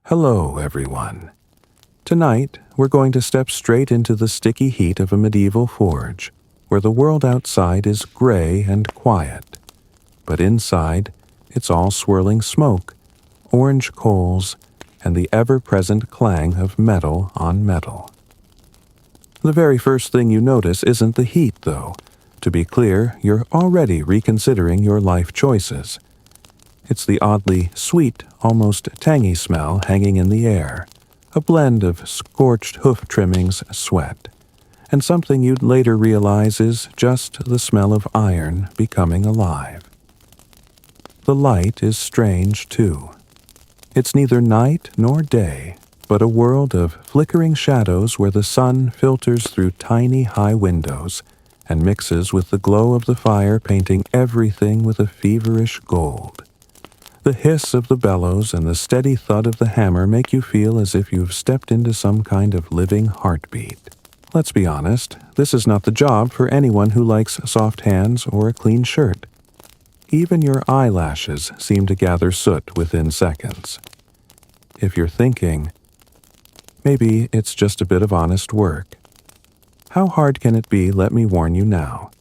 Hello, everyone. Tonight, we're going to step straight into the sticky heat of a medieval forge, where the world outside is gray and quiet. But inside, it's all swirling smoke, orange coals, and the ever-present clang of metal on metal. The very first thing you notice isn't the heat, though. To be clear, you're already reconsidering your life choices. It's the oddly sweet, almost tangy smell hanging in the air, a blend of scorched hoof trimmings, sweat, and something you'd later realize is just the smell of iron becoming alive. The light is strange, too. It's neither night nor day, but a world of flickering shadows where the sun filters through tiny high windows and mixes with the glow of the fire, painting everything with a feverish gold. The hiss of the bellows and the steady thud of the hammer make you feel as if you've stepped into some kind of living heartbeat. Let's be honest, this is not the job for anyone who likes soft hands or a clean shirt. Even your eyelashes seem to gather soot within seconds. If you're thinking, maybe it's just a bit of honest work. How hard can it be? Let me warn you now.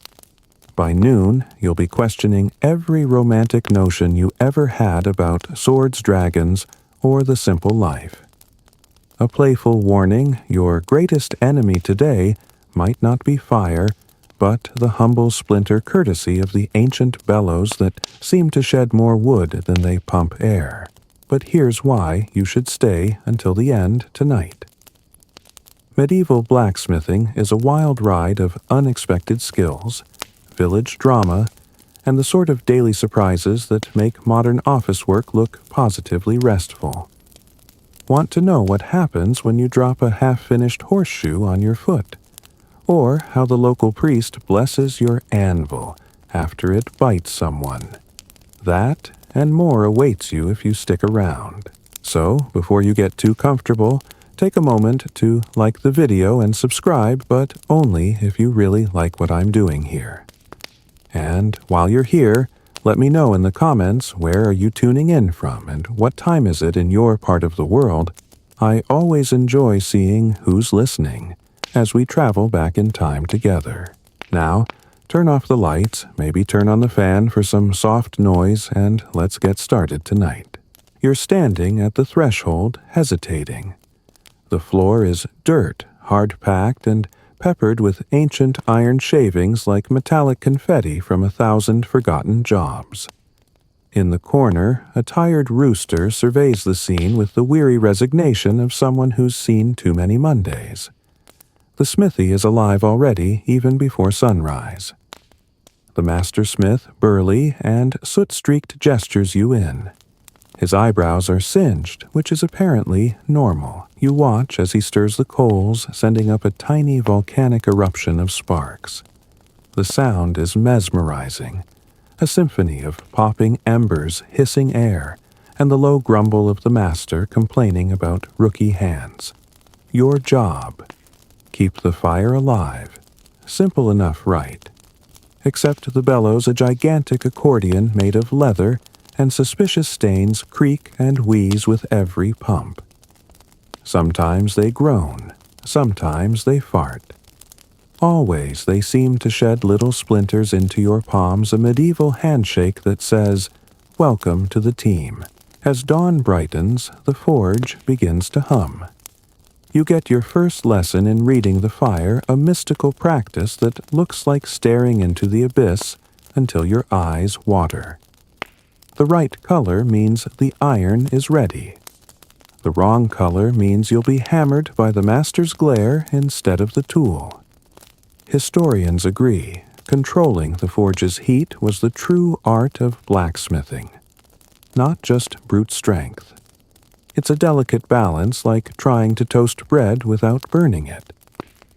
By noon, you'll be questioning every romantic notion you ever had about swords, dragons, or the simple life. A playful warning, your greatest enemy today might not be fire, but the humble splinter courtesy of the ancient bellows that seem to shed more wood than they pump air. But here's why you should stay until the end tonight. Medieval blacksmithing is a wild ride of unexpected skills, village drama, and the sort of daily surprises that make modern office work look positively restful. Want to know what happens when you drop a half-finished horseshoe on your foot? Or how the local priest blesses your anvil after it bites someone? That and more awaits you if you stick around. So, before you get too comfortable, take a moment to like the video and subscribe, but only if you really like what I'm doing here. And while you're here, let me know in the comments where are you tuning in from and what time is it in your part of the world. I always enjoy seeing who's listening as we travel back in time together. Now, turn off the lights, maybe turn on the fan for some soft noise, and let's get started tonight. You're standing at the threshold, hesitating. The floor is dirt, hard-packed, and peppered with ancient iron shavings like metallic confetti from 1,000 forgotten jobs. In the corner, a tired rooster surveys the scene with the weary resignation of someone who's seen too many Mondays. The smithy is alive already, even before sunrise. The master smith, burly and soot-streaked, gestures you in. His eyebrows are singed, which is apparently normal. You watch as he stirs the coals, sending up a tiny volcanic eruption of sparks. The sound is mesmerizing, a symphony of popping embers, hissing air, and the low grumble of the master complaining about rookie hands. Your job: keep the fire alive. Simple enough, right? Except the bellows, a gigantic accordion made of leather, and suspicious stains creak and wheeze with every pump. Sometimes they groan, sometimes they fart. Always they seem to shed little splinters into your palms, a medieval handshake that says, "Welcome to the team." As dawn brightens, the forge begins to hum. You get your first lesson in reading the fire, a mystical practice that looks like staring into the abyss until your eyes water. The right color means the iron is ready. The wrong color means you'll be hammered by the master's glare instead of the tool. Historians agree, controlling the forge's heat was the true art of blacksmithing. Not just brute strength. It's a delicate balance, like trying to toast bread without burning it.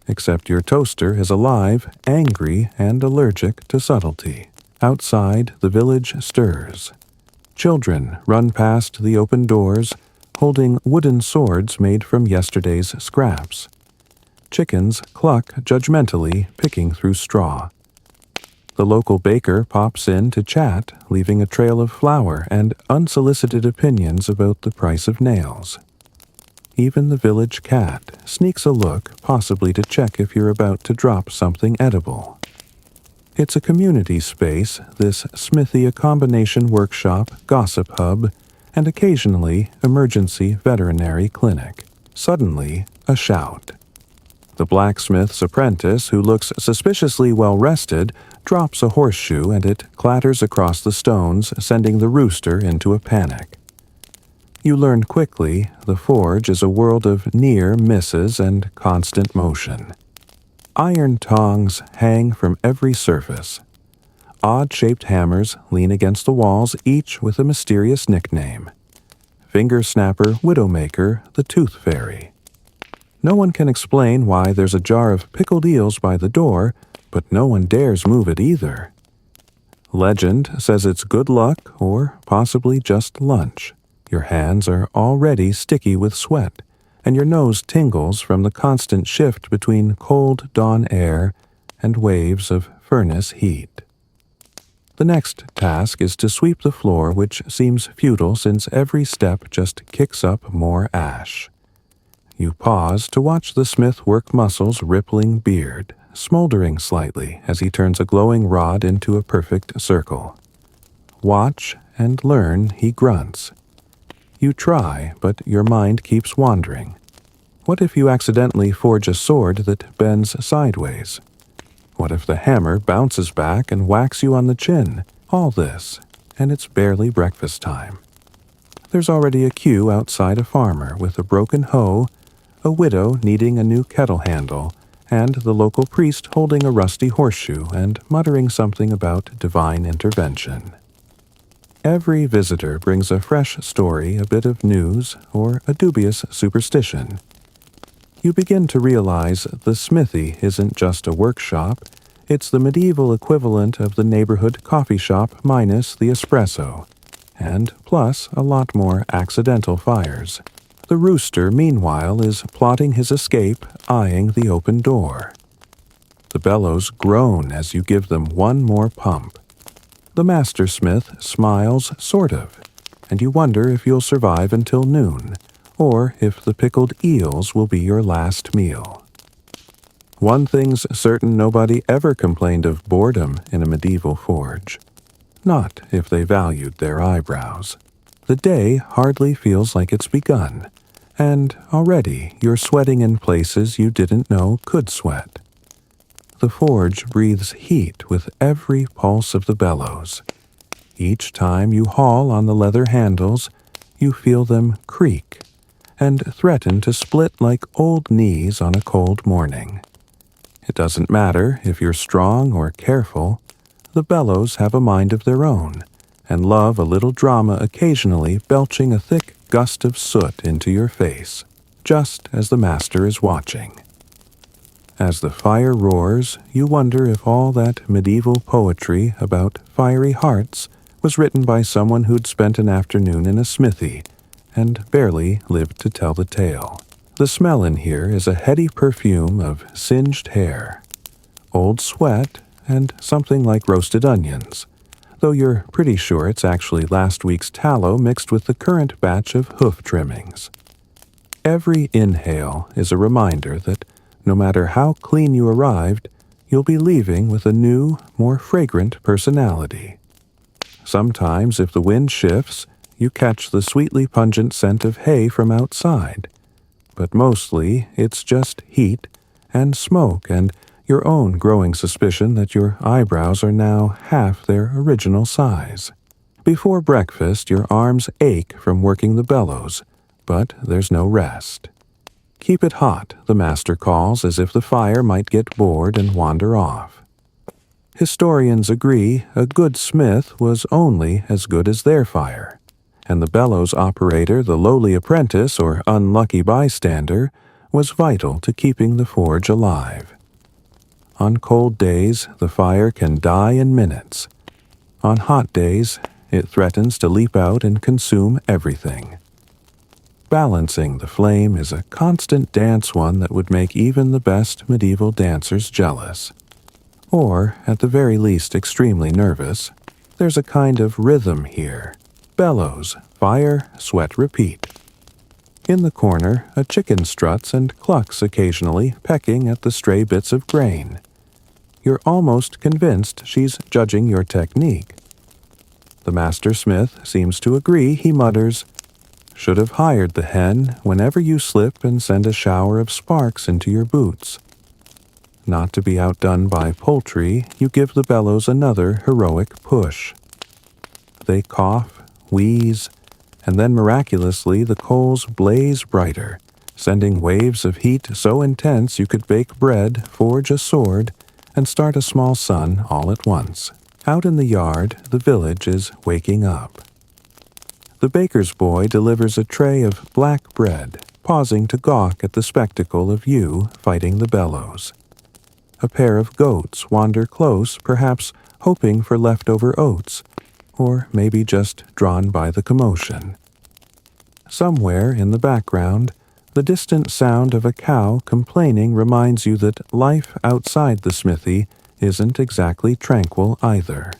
Except your toaster is alive, angry, and allergic to subtlety. Outside, the village stirs. Children run past the open doors, holding wooden swords made from yesterday's scraps. Chickens cluck judgmentally, picking through straw. The local baker pops in to chat, leaving a trail of flour and unsolicited opinions about the price of nails. Even the village cat sneaks a look, possibly to check if you're about to drop something edible. It's a community space, this Smithy, a combination workshop, gossip hub, and occasionally emergency veterinary clinic. Suddenly, a shout. The blacksmith's apprentice, who looks suspiciously well-rested, drops a horseshoe and it clatters across the stones, sending the rooster into a panic. You learn quickly the forge is a world of near misses and constant motion. Iron tongs hang from every surface. Odd-shaped hammers lean against the walls, each with a mysterious nickname. Finger snapper, widowmaker, the tooth fairy. No one can explain why there's a jar of pickled eels by the door, but no one dares move it either. Legend says it's good luck or possibly just lunch. Your hands are already sticky with sweat, and your nose tingles from the constant shift between cold dawn air and waves of furnace heat. The next task is to sweep the floor, which seems futile since every step just kicks up more ash. You pause to watch the smith work muscles' rippling beard, smoldering slightly as he turns a glowing rod into a perfect circle. Watch and learn, he grunts. You try, but your mind keeps wandering. What if you accidentally forge a sword that bends sideways? What if the hammer bounces back and whacks you on the chin? All this, and it's barely breakfast time. There's already a queue outside a farmer with a broken hoe, a widow needing a new kettle handle, and the local priest holding a rusty horseshoe and muttering something about divine intervention. Every visitor brings a fresh story, a bit of news, or a dubious superstition. You begin to realize the smithy isn't just a workshop, it's the medieval equivalent of the neighborhood coffee shop minus the espresso, and plus a lot more accidental fires. The rooster, meanwhile, is plotting his escape, eyeing the open door. The bellows groan as you give them one more pump. The master smith smiles, sort of, and you wonder if you'll survive until noon, or if the pickled eels will be your last meal. One thing's certain, nobody ever complained of boredom in a medieval forge. Not if they valued their eyebrows. The day hardly feels like it's begun, and already you're sweating in places you didn't know could sweat. The forge breathes heat with every pulse of the bellows. Each time you haul on the leather handles, you feel them creak and threaten to split like old knees on a cold morning. It doesn't matter if you're strong or careful, the bellows have a mind of their own and love a little drama, occasionally belching a thick gust of soot into your face, just as the master is watching. As the fire roars, you wonder if all that medieval poetry about fiery hearts was written by someone who'd spent an afternoon in a smithy and barely lived to tell the tale. The smell in here is a heady perfume of singed hair, old sweat, and something like roasted onions, though you're pretty sure it's actually last week's tallow mixed with the current batch of hoof trimmings. Every inhale is a reminder that no matter how clean you arrived, you'll be leaving with a new, more fragrant personality. Sometimes, if the wind shifts, you catch the sweetly pungent scent of hay from outside. But mostly, it's just heat and smoke and your own growing suspicion that your eyebrows are now half their original size. Before breakfast, your arms ache from working the bellows, but there's no rest. Keep it hot, the master calls, as if the fire might get bored and wander off. Historians agree a good smith was only as good as their fire, and the bellows operator, the lowly apprentice or unlucky bystander, was vital to keeping the forge alive. On cold days, the fire can die in minutes. On hot days, it threatens to leap out and consume everything. Balancing the flame is a constant dance, one that would make even the best medieval dancers jealous. Or, at the very least, extremely nervous. There's a kind of rhythm here. Bellows, fire, sweat, repeat. In the corner, a chicken struts and clucks occasionally, pecking at the stray bits of grain. You're almost convinced she's judging your technique. The master smith seems to agree. He mutters, "Should have hired the hen whenever you slip and send a shower of sparks into your boots." Not to be outdone by poultry, you give the bellows another heroic push. They cough, wheeze, and then miraculously the coals blaze brighter, sending waves of heat so intense you could bake bread, forge a sword, and start a small sun all at once. Out in the yard, the village is waking up. The baker's boy delivers a tray of black bread, pausing to gawk at the spectacle of you fighting the bellows. A pair of goats wander close, perhaps hoping for leftover oats, or maybe just drawn by the commotion. Somewhere in the background, the distant sound of a cow complaining reminds you that life outside the smithy isn't exactly tranquil either.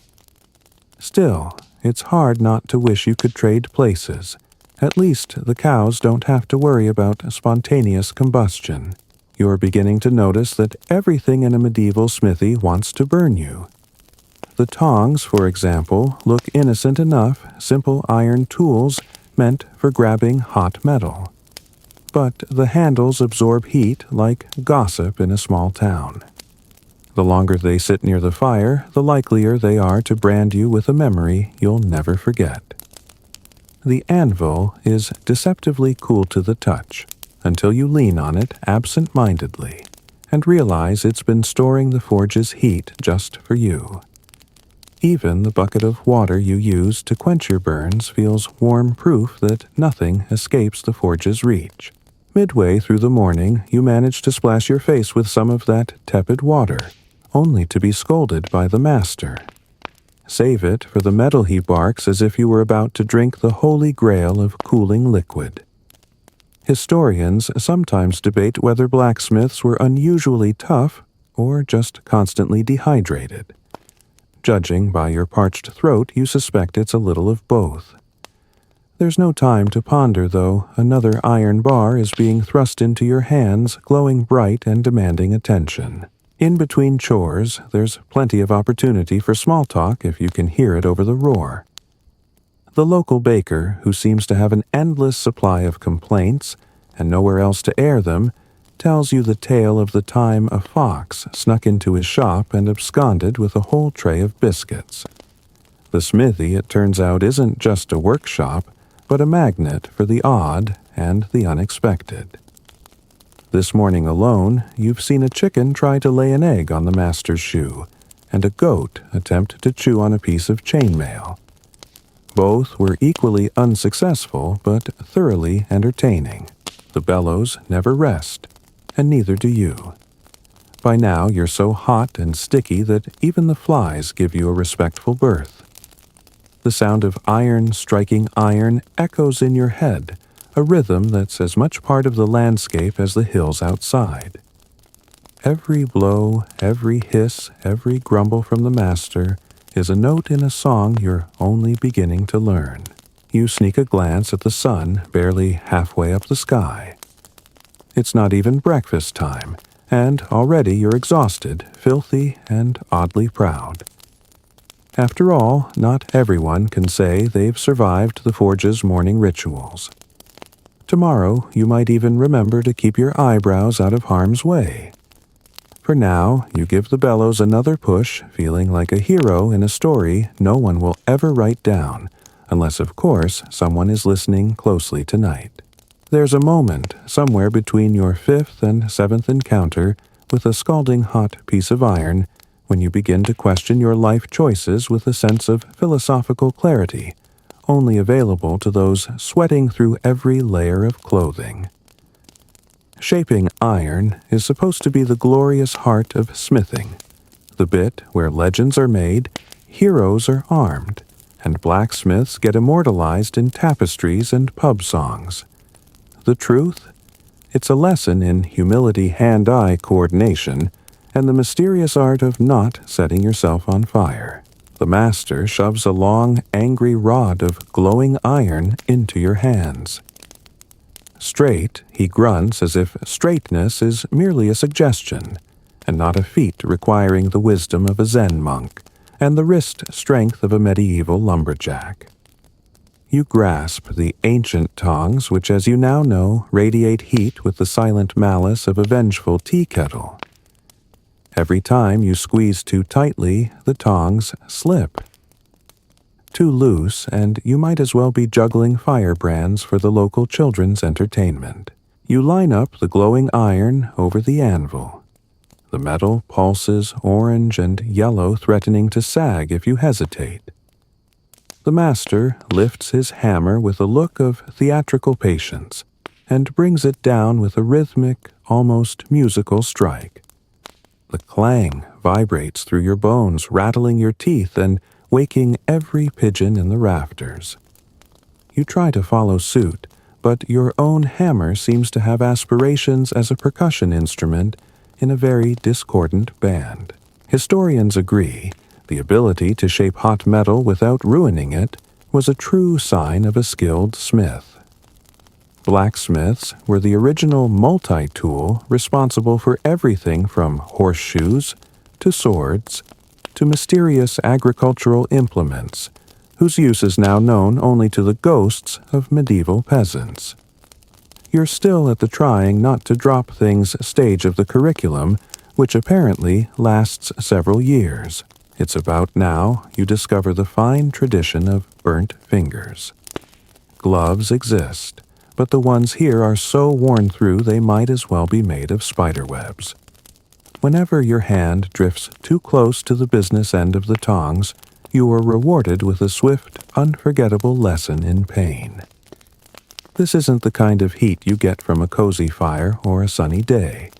Still, it's hard not to wish you could trade places. At least the cows don't have to worry about spontaneous combustion. You're beginning to notice that everything in a medieval smithy wants to burn you. The tongs, for example, look innocent enough, simple iron tools meant for grabbing hot metal. But the handles absorb heat like gossip in a small town. The longer they sit near the fire, the likelier they are to brand you with a memory you'll never forget. The anvil is deceptively cool to the touch, until you lean on it absent-mindedly and realize it's been storing the forge's heat just for you. Even the bucket of water you use to quench your burns feels warm proof that nothing escapes the forge's reach. Midway through the morning, you manage to splash your face with some of that tepid water, only to be scolded by the master. Save it for the metal he barks as if you were about to drink the holy grail of cooling liquid. Historians sometimes debate whether blacksmiths were unusually tough or just constantly dehydrated. Judging by your parched throat, you suspect it's a little of both. There's no time to ponder, though. Another iron bar is being thrust into your hands, glowing bright and demanding attention. In between chores, there's plenty of opportunity for small talk if you can hear it over the roar. The local baker, who seems to have an endless supply of complaints and nowhere else to air them, tells you the tale of the time a fox snuck into his shop and absconded with a whole tray of biscuits. The smithy, it turns out, isn't just a workshop, but a magnet for the odd and the unexpected. This morning alone, you've seen a chicken try to lay an egg on the master's shoe, and a goat attempt to chew on a piece of chainmail. Both were equally unsuccessful, but thoroughly entertaining. The bellows never rest, and neither do you. By now you're so hot and sticky that even the flies give you a respectful berth. The sound of iron striking iron echoes in your head, a rhythm that's as much part of the landscape as the hills outside. Every blow, every hiss, every grumble from the master is a note in a song you're only beginning to learn. You sneak a glance at the sun barely halfway up the sky. It's not even breakfast time, and already you're exhausted, filthy, and oddly proud. After all, not everyone can say they've survived the forge's morning rituals. Tomorrow, you might even remember to keep your eyebrows out of harm's way. For now, you give the bellows another push, feeling like a hero in a story no one will ever write down, unless, of course, someone is listening closely tonight. There's a moment somewhere between your fifth and seventh encounter with a scalding hot piece of iron when you begin to question your life choices with a sense of philosophical clarity, only available to those sweating through every layer of clothing. Shaping iron is supposed to be the glorious heart of smithing, the bit where legends are made, heroes are armed, and blacksmiths get immortalized in tapestries and pub songs. The truth? It's a lesson in humility, hand-eye coordination, and the mysterious art of not setting yourself on fire. The master shoves a long, angry rod of glowing iron into your hands. straight, he grunts as if straightness is merely a suggestion, and not a feat requiring the wisdom of a Zen monk and the wrist strength of a medieval lumberjack. You grasp the ancient tongs which, as you now know, radiate heat with the silent malice of a vengeful tea kettle. Every time you squeeze too tightly, the tongs slip. Too loose, and you might as well be juggling firebrands for the local children's entertainment. You line up the glowing iron over the anvil. The metal pulses orange and yellow, threatening to sag if you hesitate. The master lifts his hammer with a look of theatrical patience and brings it down with a rhythmic, almost musical strike. The clang vibrates through your bones, rattling your teeth and waking every pigeon in the rafters. You try to follow suit, but your own hammer seems to have aspirations as a percussion instrument in a very discordant band. Historians agree the ability to shape hot metal without ruining it was a true sign of a skilled smith. Blacksmiths were the original multi-tool responsible for everything from horseshoes to swords to mysterious agricultural implements, whose use is now known only to the ghosts of medieval peasants. You're still at the trying not to drop things stage of the curriculum, which apparently lasts several years. It's about now you discover the fine tradition of burnt fingers. Gloves exist, but the ones here are so worn through they might as well be made of spiderwebs. Whenever your hand drifts too close to the business end of the tongs, you are rewarded with a swift, unforgettable lesson in pain. This isn't the kind of heat you get from a cozy fire or a sunny day.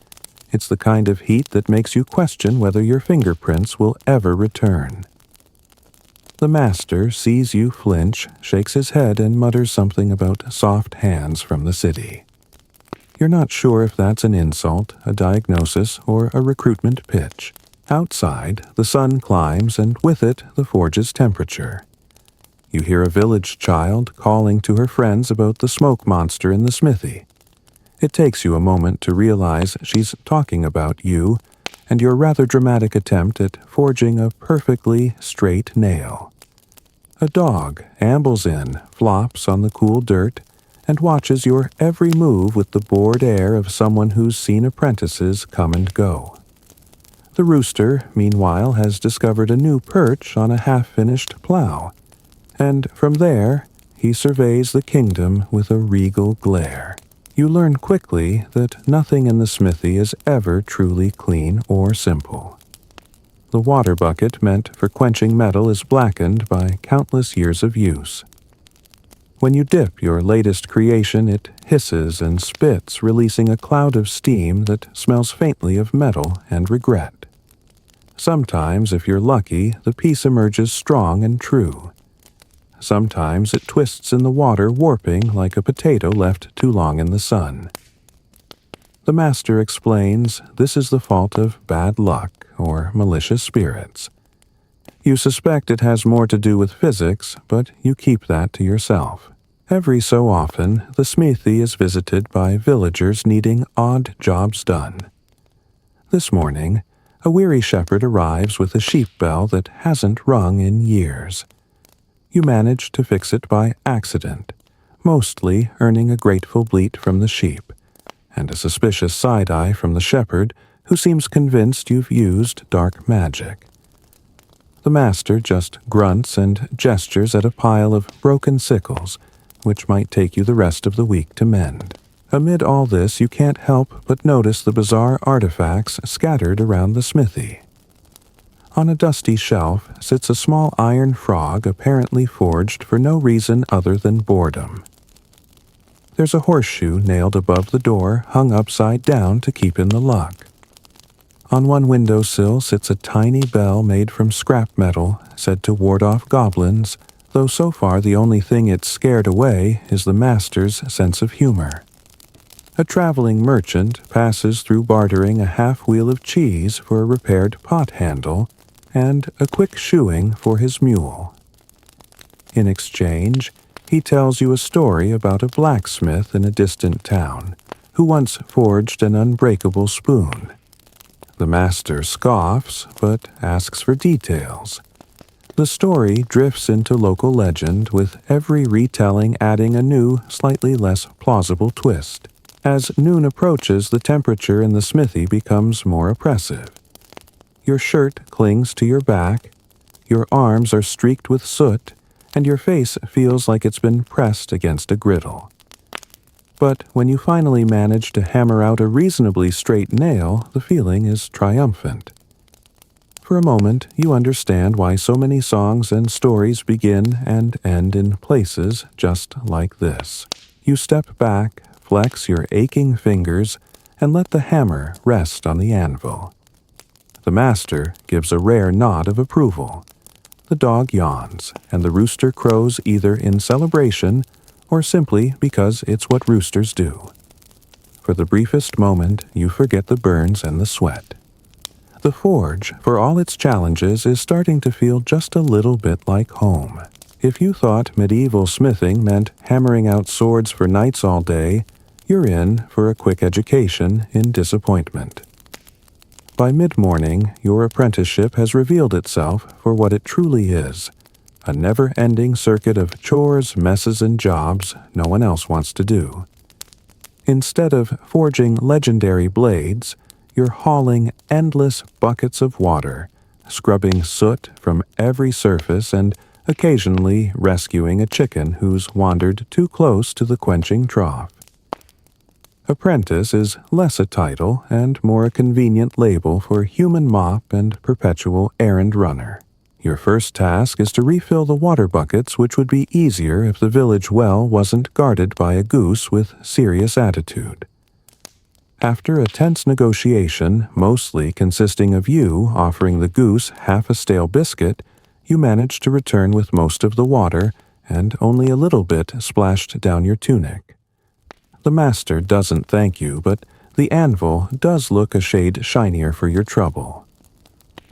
It's the kind of heat that makes you question whether your fingerprints will ever return. The master sees you flinch, shakes his head, and mutters something about soft hands from the city. You're not sure if that's an insult, a diagnosis, or a recruitment pitch. Outside, the sun climbs, and with it, the forge's temperature. You hear a village child calling to her friends about the smoke monster in the smithy. It takes you a moment to realize she's talking about you and your rather dramatic attempt at forging a perfectly straight nail. A dog ambles in, flops on the cool dirt, and watches your every move with the bored air of someone who's seen apprentices come and go. The rooster, meanwhile, has discovered a new perch on a half-finished plow, and from there he surveys the kingdom with a regal glare. You learn quickly that nothing in the smithy is ever truly clean or simple. The water bucket meant for quenching metal is blackened by countless years of use. When you dip your latest creation, it hisses and spits, releasing a cloud of steam that smells faintly of metal and regret. Sometimes, if you're lucky, the piece emerges strong and true. Sometimes it twists in the water, warping like a potato left too long in the sun. The master explains this is the fault of bad luck or malicious spirits. You suspect it has more to do with physics, but you keep that to yourself. Every so often, the smithy is visited by villagers needing odd jobs done. This morning, a weary shepherd arrives with a sheep bell that hasn't rung in years. You manage to fix it by accident, mostly earning a grateful bleat from the sheep, and a suspicious side-eye from the shepherd, who seems convinced you've used dark magic. The master just grunts and gestures at a pile of broken sickles, which might take you the rest of the week to mend. Amid all this, you can't help but notice the bizarre artifacts scattered around the smithy. On a dusty shelf sits a small iron frog apparently forged for no reason other than boredom. There's a horseshoe nailed above the door, hung upside down to keep in the luck. On one windowsill sits a tiny bell made from scrap metal, said to ward off goblins, though so far the only thing it's scared away is the master's sense of humor. A traveling merchant passes through bartering a half-wheel of cheese for a repaired pot handle and a quick shoeing for his mule. In exchange, He tells you a story about a blacksmith in a distant town who once forged an unbreakable spoon. The master scoffs, but asks for details. The story drifts into local legend, with every retelling adding a new, slightly less plausible twist. As noon approaches, the temperature in the smithy becomes more oppressive. Your shirt clings to your back, your arms are streaked with soot, and your face feels like it's been pressed against a griddle. But when you finally manage to hammer out a reasonably straight nail, the feeling is triumphant. For a moment, you understand why so many songs and stories begin and end in places just like this. You step back, flex your aching fingers, and let the hammer rest on the anvil. The master gives a rare nod of approval. The dog yawns, and the rooster crows either in celebration or simply because it's what roosters do. For the briefest moment, you forget the burns and the sweat. The forge, for all its challenges, is starting to feel just a little bit like home. If you thought medieval smithing meant hammering out swords for nights all day, you're in for a quick education in disappointment. By mid-morning, your apprenticeship has revealed itself for what it truly is, a never-ending circuit of chores, messes, and jobs no one else wants to do. Instead of forging legendary blades, you're hauling endless buckets of water, scrubbing soot from every surface, and occasionally rescuing a chicken who's wandered too close to the quenching trough. Apprentice is less a title and more a convenient label for human mop and perpetual errand runner. Your first task is to refill the water buckets, which would be easier if the village well wasn't guarded by a goose with serious attitude. After a tense negotiation, mostly consisting of you offering the goose half a stale biscuit, you manage to return with most of the water and only a little bit splashed down your tunic. The master doesn't thank you, but the anvil does look a shade shinier for your trouble.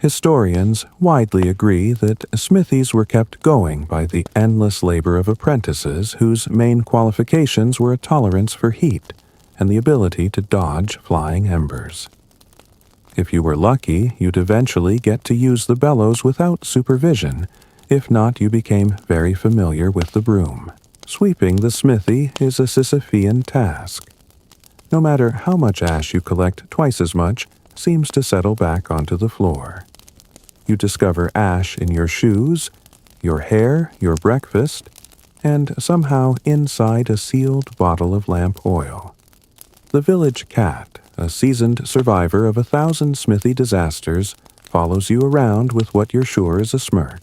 Historians widely agree that smithies were kept going by the endless labor of apprentices whose main qualifications were a tolerance for heat and the ability to dodge flying embers. If you were lucky, you'd eventually get to use the bellows without supervision. If not, you became very familiar with the broom. Sweeping the smithy is a Sisyphean task. No matter how much ash you collect, twice as much seems to settle back onto the floor. You discover ash in your shoes, your hair, your breakfast, and somehow inside a sealed bottle of lamp oil. The village cat, a seasoned survivor of 1,000 smithy disasters, follows you around with what you're sure is a smirk.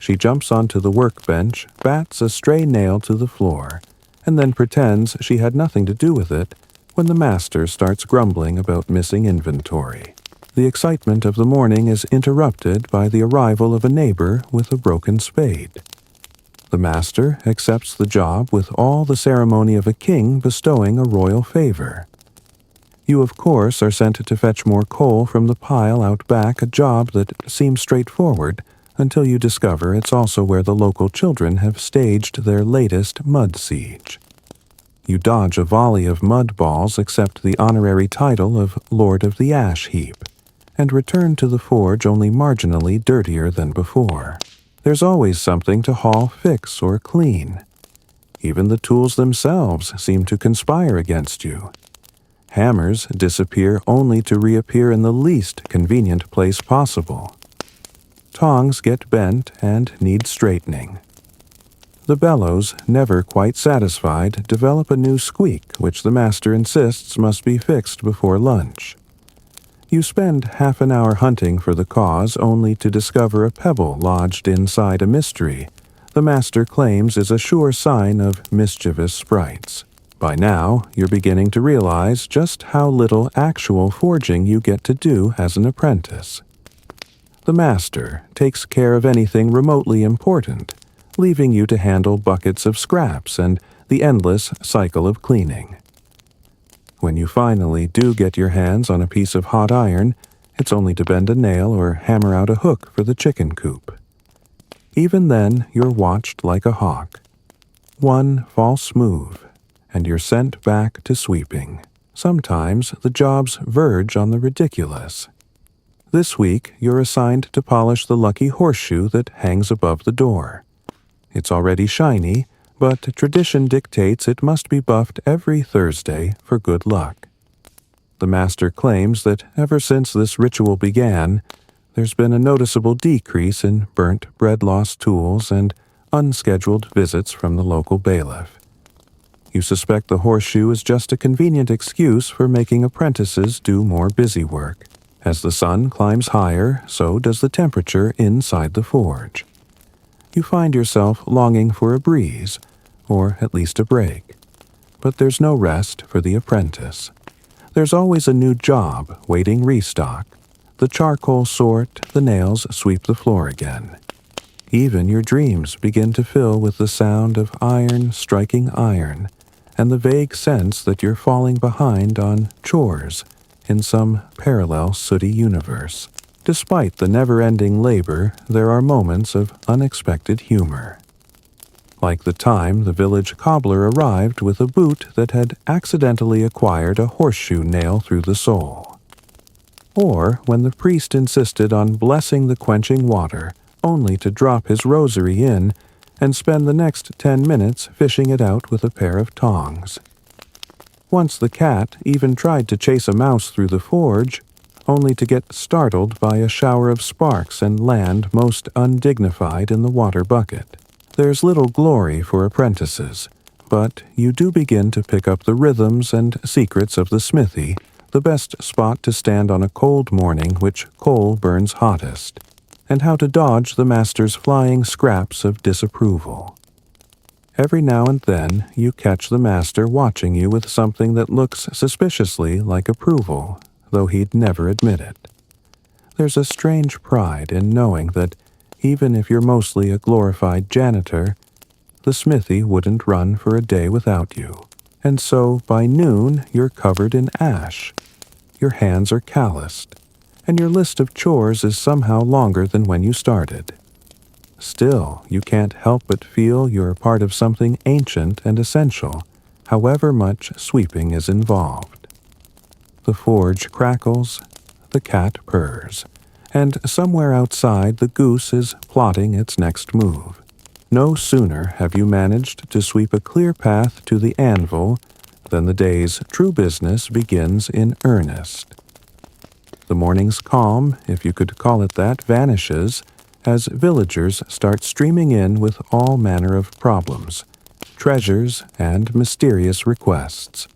She jumps onto the workbench, bats a stray nail to the floor, and then pretends she had nothing to do with it when the master starts grumbling about missing inventory. The excitement of the morning is interrupted by the arrival of a neighbor with a broken spade. The master accepts the job with all the ceremony of a king bestowing a royal favor. You, of course, are sent to fetch more coal from the pile out back, a job that seems straightforward until you discover it's also where the local children have staged their latest mud siege. You dodge a volley of mud balls, accept the honorary title of Lord of the Ash Heap, and return to the forge only marginally dirtier than before. There's always something to haul, fix, or clean. Even the tools themselves seem to conspire against you. Hammers disappear only to reappear in the least convenient place possible. Tongs get bent and need straightening. The bellows, never quite satisfied, develop a new squeak, which the master insists must be fixed before lunch. You spend half an hour hunting for the cause, only to discover a pebble lodged inside a mystery the master claims is a sure sign of mischievous sprites. By now, you're beginning to realize just how little actual forging you get to do as an apprentice. The master takes care of anything remotely important, leaving you to handle buckets of scraps and the endless cycle of cleaning. When you finally do get your hands on a piece of hot iron, it's only to bend a nail or hammer out a hook for the chicken coop. Even then, you're watched like a hawk. one false move, and you're sent back to sweeping. Sometimes the jobs verge on the ridiculous. This week, you're assigned to polish the lucky horseshoe that hangs above the door. It's already shiny, but tradition dictates it must be buffed every Thursday for good luck. The master claims that ever since this ritual began, there's been a noticeable decrease in burnt bread-loss tools and unscheduled visits from the local bailiff. You suspect the horseshoe is just a convenient excuse for making apprentices do more busy work. As the sun climbs higher, so does the temperature inside the forge. You find yourself longing for a breeze, or at least a break. But there's no rest for the apprentice. There's always a new job waiting restock. The charcoal sort, the nails sweep the floor again. Even your dreams begin to fill with the sound of iron striking iron, and the vague sense that you're falling behind on chores in some parallel sooty universe. Despite the never-ending labor, there are moments of unexpected humor. Like the time the village cobbler arrived with a boot that had accidentally acquired a horseshoe nail through the sole. Or when the priest insisted on blessing the quenching water, only to drop his rosary in and spend the next 10 minutes fishing it out with a pair of tongs. Once the cat even tried to chase a mouse through the forge, only to get startled by a shower of sparks and land most undignified in the water bucket. There's little glory for apprentices, but you do begin to pick up the rhythms and secrets of the smithy, the best spot to stand on a cold morning which coal burns hottest, and how to dodge the master's flying scraps of disapproval. Every now and then you catch the master watching you with something that looks suspiciously like approval, though he'd never admit it. There's a strange pride in knowing that even if you're mostly a glorified janitor, the smithy wouldn't run for a day without you. And so by noon you're covered in ash. Your hands are calloused, and your list of chores is somehow longer than when you started. Still, you can't help but feel you're part of something ancient and essential, however much sweeping is involved. The forge crackles, the cat purrs, and somewhere outside the goose is plotting its next move. No sooner have you managed to sweep a clear path to the anvil than the day's true business begins in earnest. The morning's calm, if you could call it that, vanishes as villagers start streaming in with all manner of problems, treasures, and mysterious requests.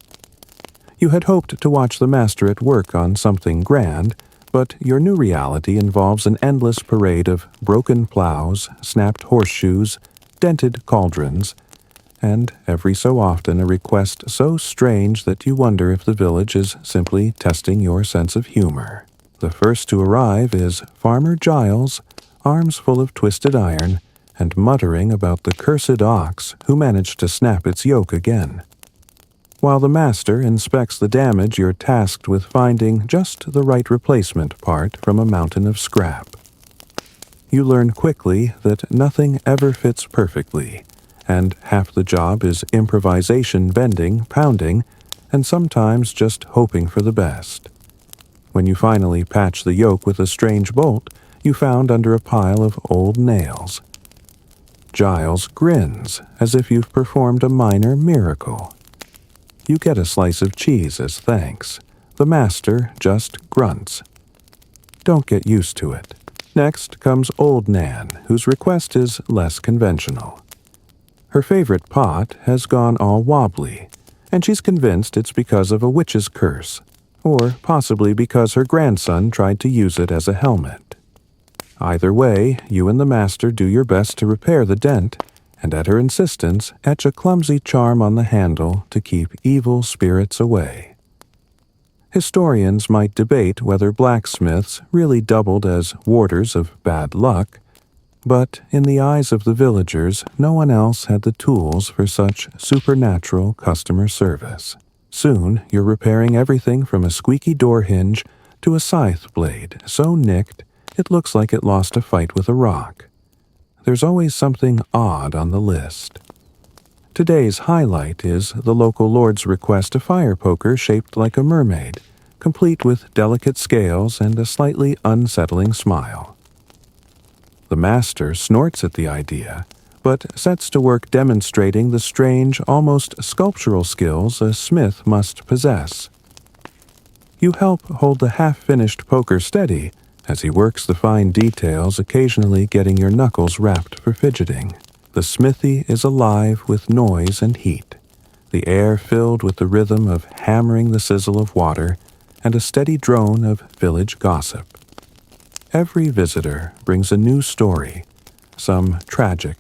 You had hoped to watch the master at work on something grand, but your new reality involves an endless parade of broken plows, snapped horseshoes, dented cauldrons, and every so often a request so strange that you wonder if the village is simply testing your sense of humor. The first to arrive is Farmer Giles, arms full of twisted iron, and muttering about the cursed ox who managed to snap its yoke again. While the master inspects the damage, you're tasked with finding just the right replacement part from a mountain of scrap. You learn quickly that nothing ever fits perfectly, and half the job is improvisation, bending, pounding, and sometimes just hoping for the best. When you finally patch the yoke with a strange bolt you found under a pile of old nails, Giles grins as if you've performed a minor miracle. You get a slice of cheese as thanks. The master just grunts. Don't get used to it. Next comes Old Nan, whose request is less conventional. Her favorite pot has gone all wobbly, and she's convinced it's because of a witch's curse, or possibly because her grandson tried to use it as a helmet. Either way, you and the master do your best to repair the dent, and at her insistence, etch a clumsy charm on the handle to keep evil spirits away. Historians might debate whether blacksmiths really doubled as warders of bad luck, but in the eyes of the villagers, no one else had the tools for such supernatural customer service. Soon, you're repairing everything from a squeaky door hinge to a scythe blade so nicked it looks like it lost a fight with a rock. There's always something odd on the list. Today's highlight is the local lord's request a fire poker shaped like a mermaid, complete with delicate scales and a slightly unsettling smile. The master snorts at the idea, but sets to work demonstrating the strange, almost sculptural skills a smith must possess. You help hold the half-finished poker steady as he works the fine details, occasionally getting your knuckles wrapped for fidgeting. The smithy is alive with noise and heat, the air filled with the rhythm of hammering the sizzle of water and a steady drone of village gossip. Every visitor brings a new story, some tragic,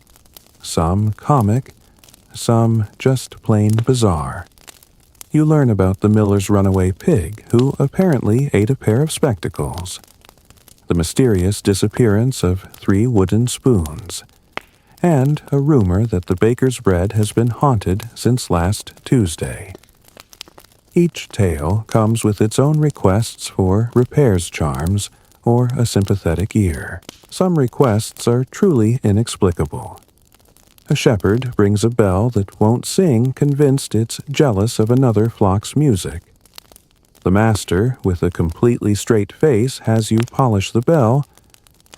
some comic, some just plain bizarre. You learn about the miller's runaway pig, who apparently ate a pair of spectacles, the mysterious disappearance of 3 wooden spoons, and a rumor that the baker's bread has been haunted since last Tuesday. Each tale comes with its own requests for repairs charms or a sympathetic ear. Some requests are truly inexplicable. A shepherd brings a bell that won't sing, convinced it's jealous of another flock's music. The master, with a completely straight face, has you polish the bell,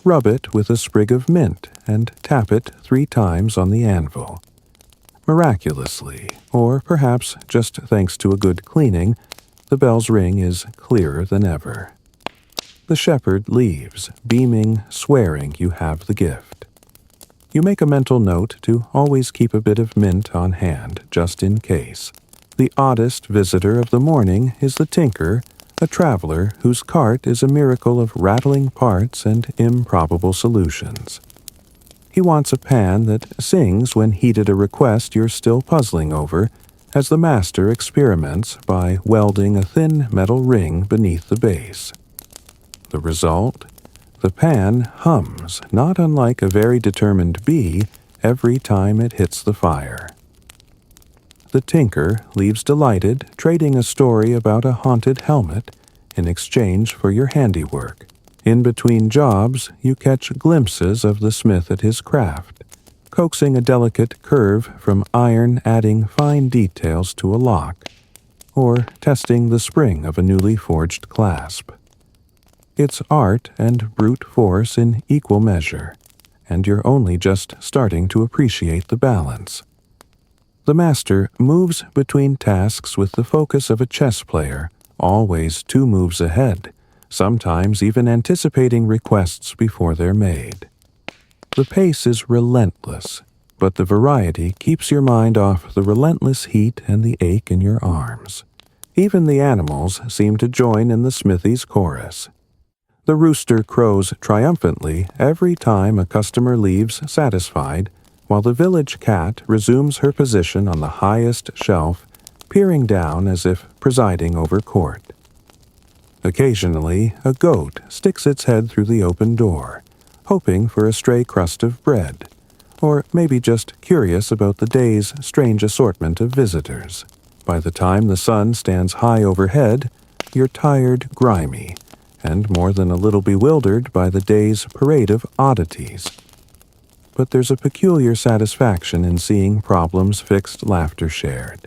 rub it with a sprig of mint, and tap it 3 times on the anvil. Miraculously, or perhaps just thanks to a good cleaning, the bell's ring is clearer than ever. The shepherd leaves, beaming, swearing you have the gift. You make a mental note to always keep a bit of mint on hand, just in case. The oddest visitor of the morning is the tinker, a traveler whose cart is a miracle of rattling parts and improbable solutions. He wants a pan that sings when heated a request you're still puzzling over, as the master experiments by welding a thin metal ring beneath the base. The result? The pan hums, not unlike a very determined bee, every time it hits the fire. The tinker leaves delighted, trading a story about a haunted helmet in exchange for your handiwork. In between jobs, you catch glimpses of the smith at his craft, coaxing a delicate curve from iron, adding fine details to a lock, or testing the spring of a newly forged clasp. It's art and brute force in equal measure, and you're only just starting to appreciate the balance. The master moves between tasks with the focus of a chess player, always 2 moves ahead, sometimes even anticipating requests before they're made. The pace is relentless, but the variety keeps your mind off the relentless heat and the ache in your arms. Even the animals seem to join in the smithy's chorus. The rooster crows triumphantly every time a customer leaves satisfied, while the village cat resumes her position on the highest shelf, peering down as if presiding over court. Occasionally, a goat sticks its head through the open door, hoping for a stray crust of bread, or maybe just curious about the day's strange assortment of visitors. By the time the sun stands high overhead, you're tired, grimy, and more than a little bewildered by the day's parade of oddities. But there's a peculiar satisfaction in seeing problems fixed, laughter shared,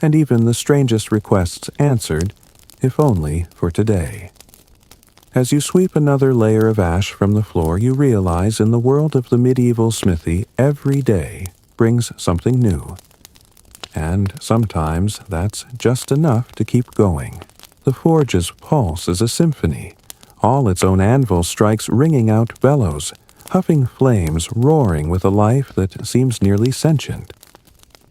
and even the strangest requests answered, if only for today. As you sweep another layer of ash from the floor, you realize in the world of the medieval smithy, every day brings something new. And sometimes that's just enough to keep going. The forge's pulse is a symphony. All its own anvil strikes ringing out bellows, huffing flames roaring with a life that seems nearly sentient.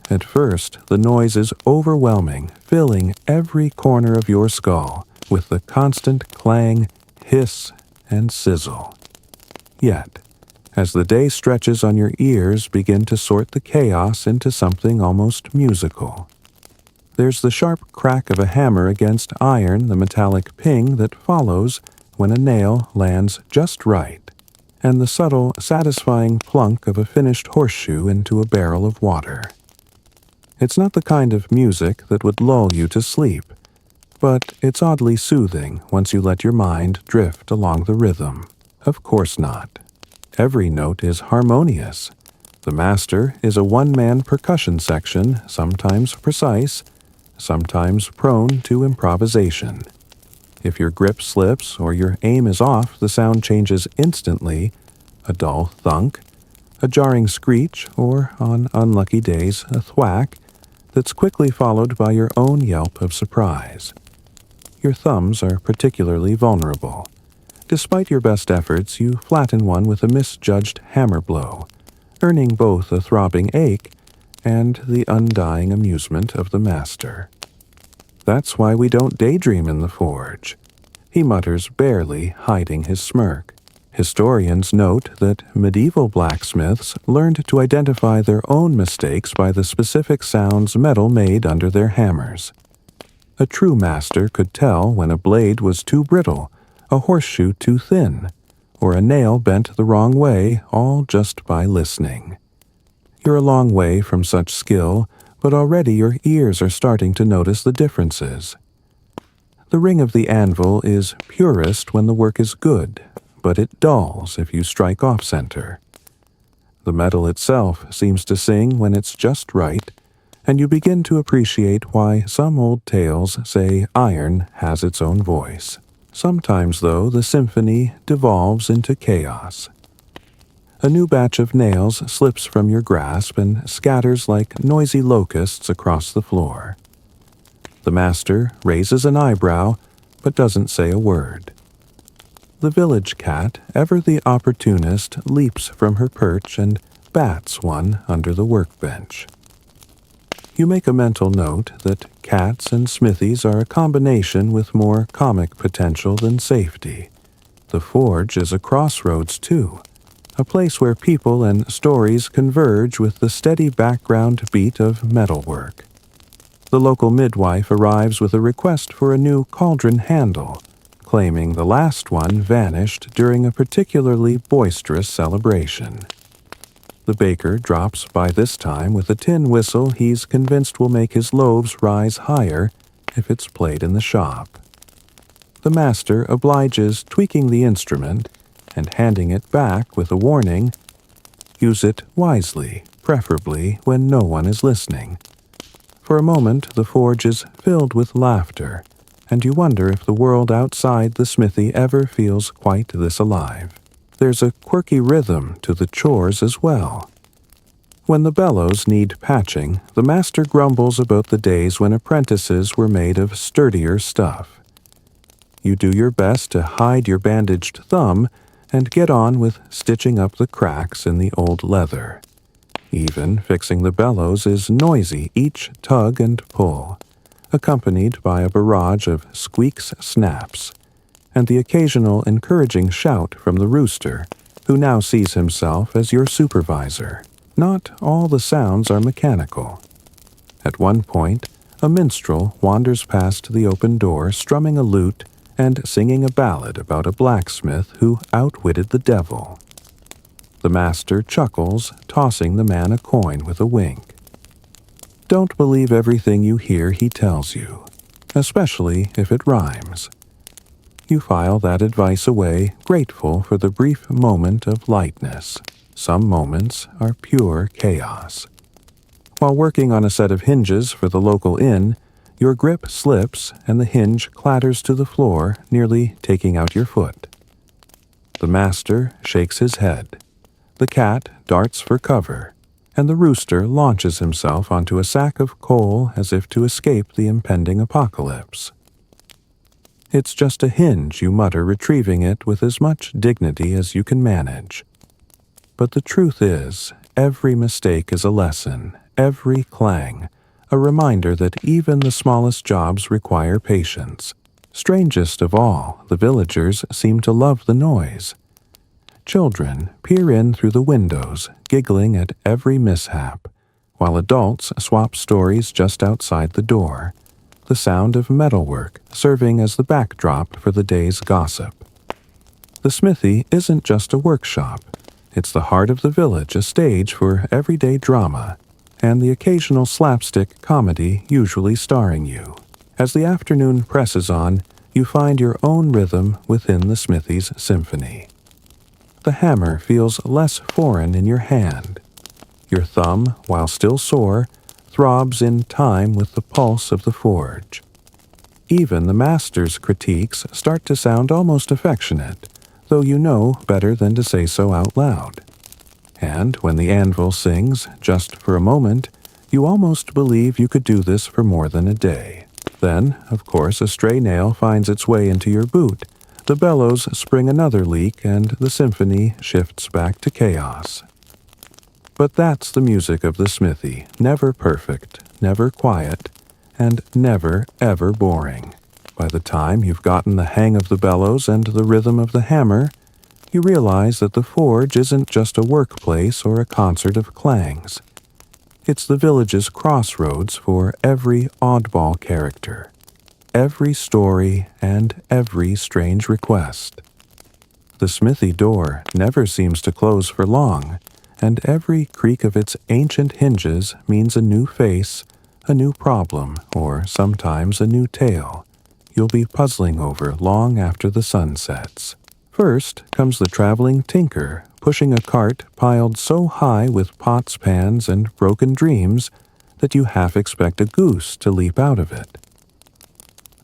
At first, the noise is overwhelming, filling every corner of your skull with the constant clang, hiss, and sizzle. Yet, as the day stretches on your ears, begin to sort the chaos into something almost musical. There's the sharp crack of a hammer against iron, the metallic ping that follows when a nail lands just right, and the subtle, satisfying plunk of a finished horseshoe into a barrel of water. It's not the kind of music that would lull you to sleep, but it's oddly soothing once you let your mind drift along the rhythm. Of course not. Every note is harmonious, The master is a one-man percussion section, sometimes precise, sometimes prone to improvisation. If your grip slips or your aim is off, the sound changes instantly, a dull thunk, a jarring screech, or, on unlucky days, a thwack that's quickly followed by your own yelp of surprise. Your thumbs are particularly vulnerable. Despite your best efforts, you flatten one with a misjudged hammer blow, earning both a throbbing ache and the undying amusement of the master. That's why we don't daydream in the forge, he mutters, barely hiding his smirk. Historians note that medieval blacksmiths learned to identify their own mistakes by the specific sounds metal made under their hammers. A true master could tell when a blade was too brittle, a horseshoe too thin, or a nail bent the wrong way, all just by listening. You're a long way from such skill, but already your ears are starting to notice the differences. The ring of the anvil is purest when the work is good, but it dulls if you strike off-center. The metal itself seems to sing when it's just right, and you begin to appreciate why some old tales say iron has its own voice. Sometimes, though, the symphony devolves into chaos. A new batch of nails slips from your grasp and scatters like noisy locusts across the floor. The master raises an eyebrow, but doesn't say a word. The village cat, ever the opportunist, leaps from her perch and bats one under the workbench. You make a mental note that cats and smithies are a combination with more comic potential than safety. The forge is a crossroads, too, a place where people and stories converge with the steady background beat of metalwork. The local midwife arrives with a request for a new cauldron handle, claiming the last one vanished during a particularly boisterous celebration. The baker drops by this time with a tin whistle he's convinced will make his loaves rise higher if it's played in the shop. The master obliges, tweaking the instrument and handing it back with a warning, "Use it wisely, preferably when no one is listening." For a moment, the forge is filled with laughter, and you wonder if the world outside the smithy ever feels quite this alive. There's a quirky rhythm to the chores as well. When the bellows need patching, the master grumbles about the days when apprentices were made of sturdier stuff. You do your best to hide your bandaged thumb and get on with stitching up the cracks in the old leather. Even fixing the bellows is noisy, each tug and pull, accompanied by a barrage of squeaks, snaps, and the occasional encouraging shout from the rooster, who now sees himself as your supervisor. Not all the sounds are mechanical. At one point, a minstrel wanders past the open door strumming a lute and singing a ballad about a blacksmith who outwitted the devil. The master chuckles, tossing the man a coin with a wink. Don't believe everything you hear he tells you, especially if it rhymes. You file that advice away, grateful for the brief moment of lightness. Some moments are pure chaos. While working on a set of hinges for the local inn, your grip slips and the hinge clatters to the floor, nearly taking out your foot. The master shakes his head. The cat darts for cover, and the rooster launches himself onto a sack of coal as if to escape the impending apocalypse. It's just a hinge, you mutter, retrieving it with as much dignity as you can manage. But the truth is, every mistake is a lesson, every clang, a reminder that even the smallest jobs require patience. Strangest of all, the villagers seem to love the noise. Children peer in through the windows, giggling at every mishap, while adults swap stories just outside the door, the sound of metalwork serving as the backdrop for the day's gossip. The smithy isn't just a workshop. It's the heart of the village, a stage for everyday drama, and the occasional slapstick comedy usually starring you. As the afternoon presses on, you find your own rhythm within the smithy's symphony. The hammer feels less foreign in your hand. Your thumb, while still sore, throbs in time with the pulse of the forge. Even the master's critiques start to sound almost affectionate, though you know better than to say so out loud. And when the anvil sings, just for a moment, you almost believe you could do this for more than a day. Then, of course, a stray nail finds its way into your boot, the bellows spring another leak, and the symphony shifts back to chaos. But that's the music of the smithy, never perfect, never quiet, and never, ever boring. By the time you've gotten the hang of the bellows and the rhythm of the hammer, you realize that the forge isn't just a workplace or a concert of clangs. It's the village's crossroads for every oddball character, every story, and every strange request. The smithy door never seems to close for long, and every creak of its ancient hinges means a new face, a new problem, or sometimes a new tale you'll be puzzling over long after the sun sets. First comes the traveling tinker, pushing a cart piled so high with pots, pans, and broken dreams that you half expect a goose to leap out of it.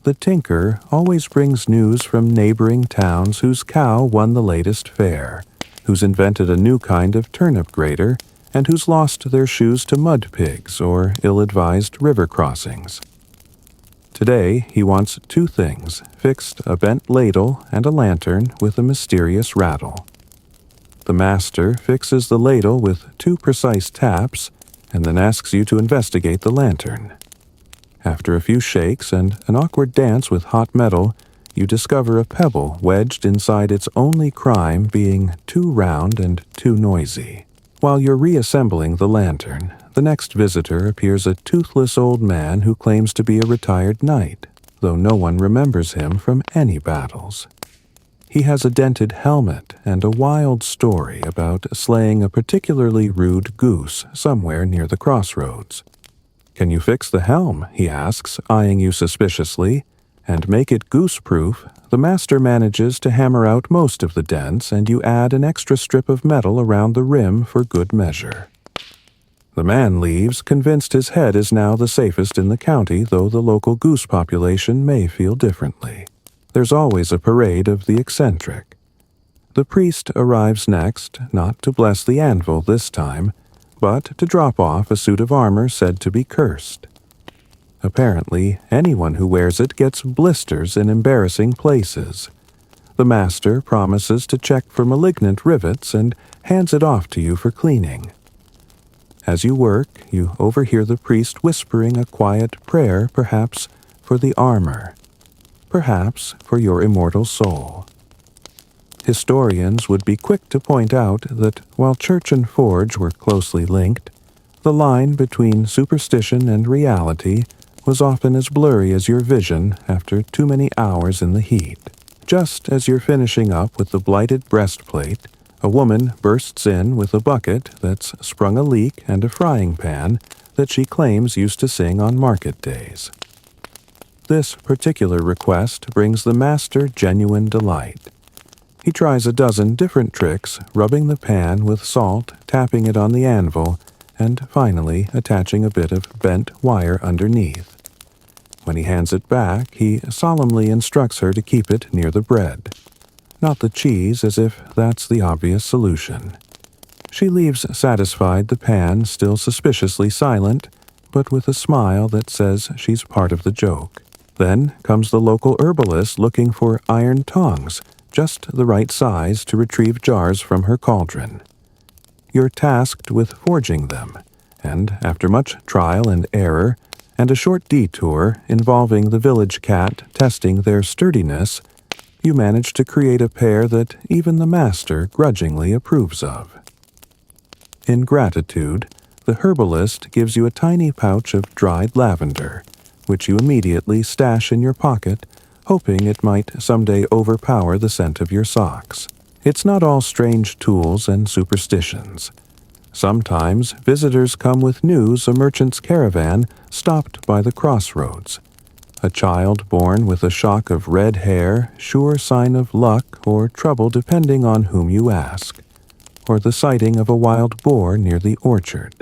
The tinker always brings news from neighboring towns whose cow won the latest fair, who's invented a new kind of turnip grater, and who's lost their shoes to mud pigs or ill-advised river crossings. Today, he wants two things, fixed a bent ladle and a lantern with a mysterious rattle. The master fixes the ladle with 2 precise taps and then asks you to investigate the lantern. After a few shakes and an awkward dance with hot metal, you discover a pebble wedged inside its only crime being too round and too noisy. While you're reassembling the lantern, the next visitor appears a toothless old man who claims to be a retired knight, though no one remembers him from any battles. He has a dented helmet and a wild story about slaying a particularly rude goose somewhere near the crossroads. "Can you fix the helm?" he asks, eyeing you suspiciously. And make it goose-proof, the master manages to hammer out most of the dents, and you add an extra strip of metal around the rim for good measure. The man leaves, convinced his head is now the safest in the county, though the local goose population may feel differently. There's always a parade of the eccentric. The priest arrives next, not to bless the anvil this time, but to drop off a suit of armor said to be cursed. Apparently, anyone who wears it gets blisters in embarrassing places. The master promises to check for malignant rivets and hands it off to you for cleaning. As you work, you overhear the priest whispering a quiet prayer, perhaps for the armor, perhaps for your immortal soul. Historians would be quick to point out that while church and forge were closely linked, the line between superstition and reality was often as blurry as your vision after too many hours in the heat. Just as you're finishing up with the blighted breastplate, a woman bursts in with a bucket that's sprung a leak and a frying pan that she claims used to sing on market days. This particular request brings the master genuine delight. He tries a dozen different tricks, rubbing the pan with salt, tapping it on the anvil, and finally attaching a bit of bent wire underneath. When he hands it back, he solemnly instructs her to keep it near the bread, not the cheese, as if that's the obvious solution. She leaves satisfied, the pan still suspiciously silent, but with a smile that says she's part of the joke. Then comes the local herbalist looking for iron tongs, just the right size to retrieve jars from her cauldron. You're tasked with forging them, and after much trial and error, and a short detour involving the village cat testing their sturdiness, you manage to create a pair that even the master grudgingly approves of. In gratitude, the herbalist gives you a tiny pouch of dried lavender, which you immediately stash in your pocket, hoping it might someday overpower the scent of your socks. It's not all strange tools and superstitions. Sometimes visitors come with news a merchant's caravan stopped by the crossroads. A child born with a shock of red hair, sure sign of luck or trouble depending on whom you ask. or the sighting of a wild boar near the orchard.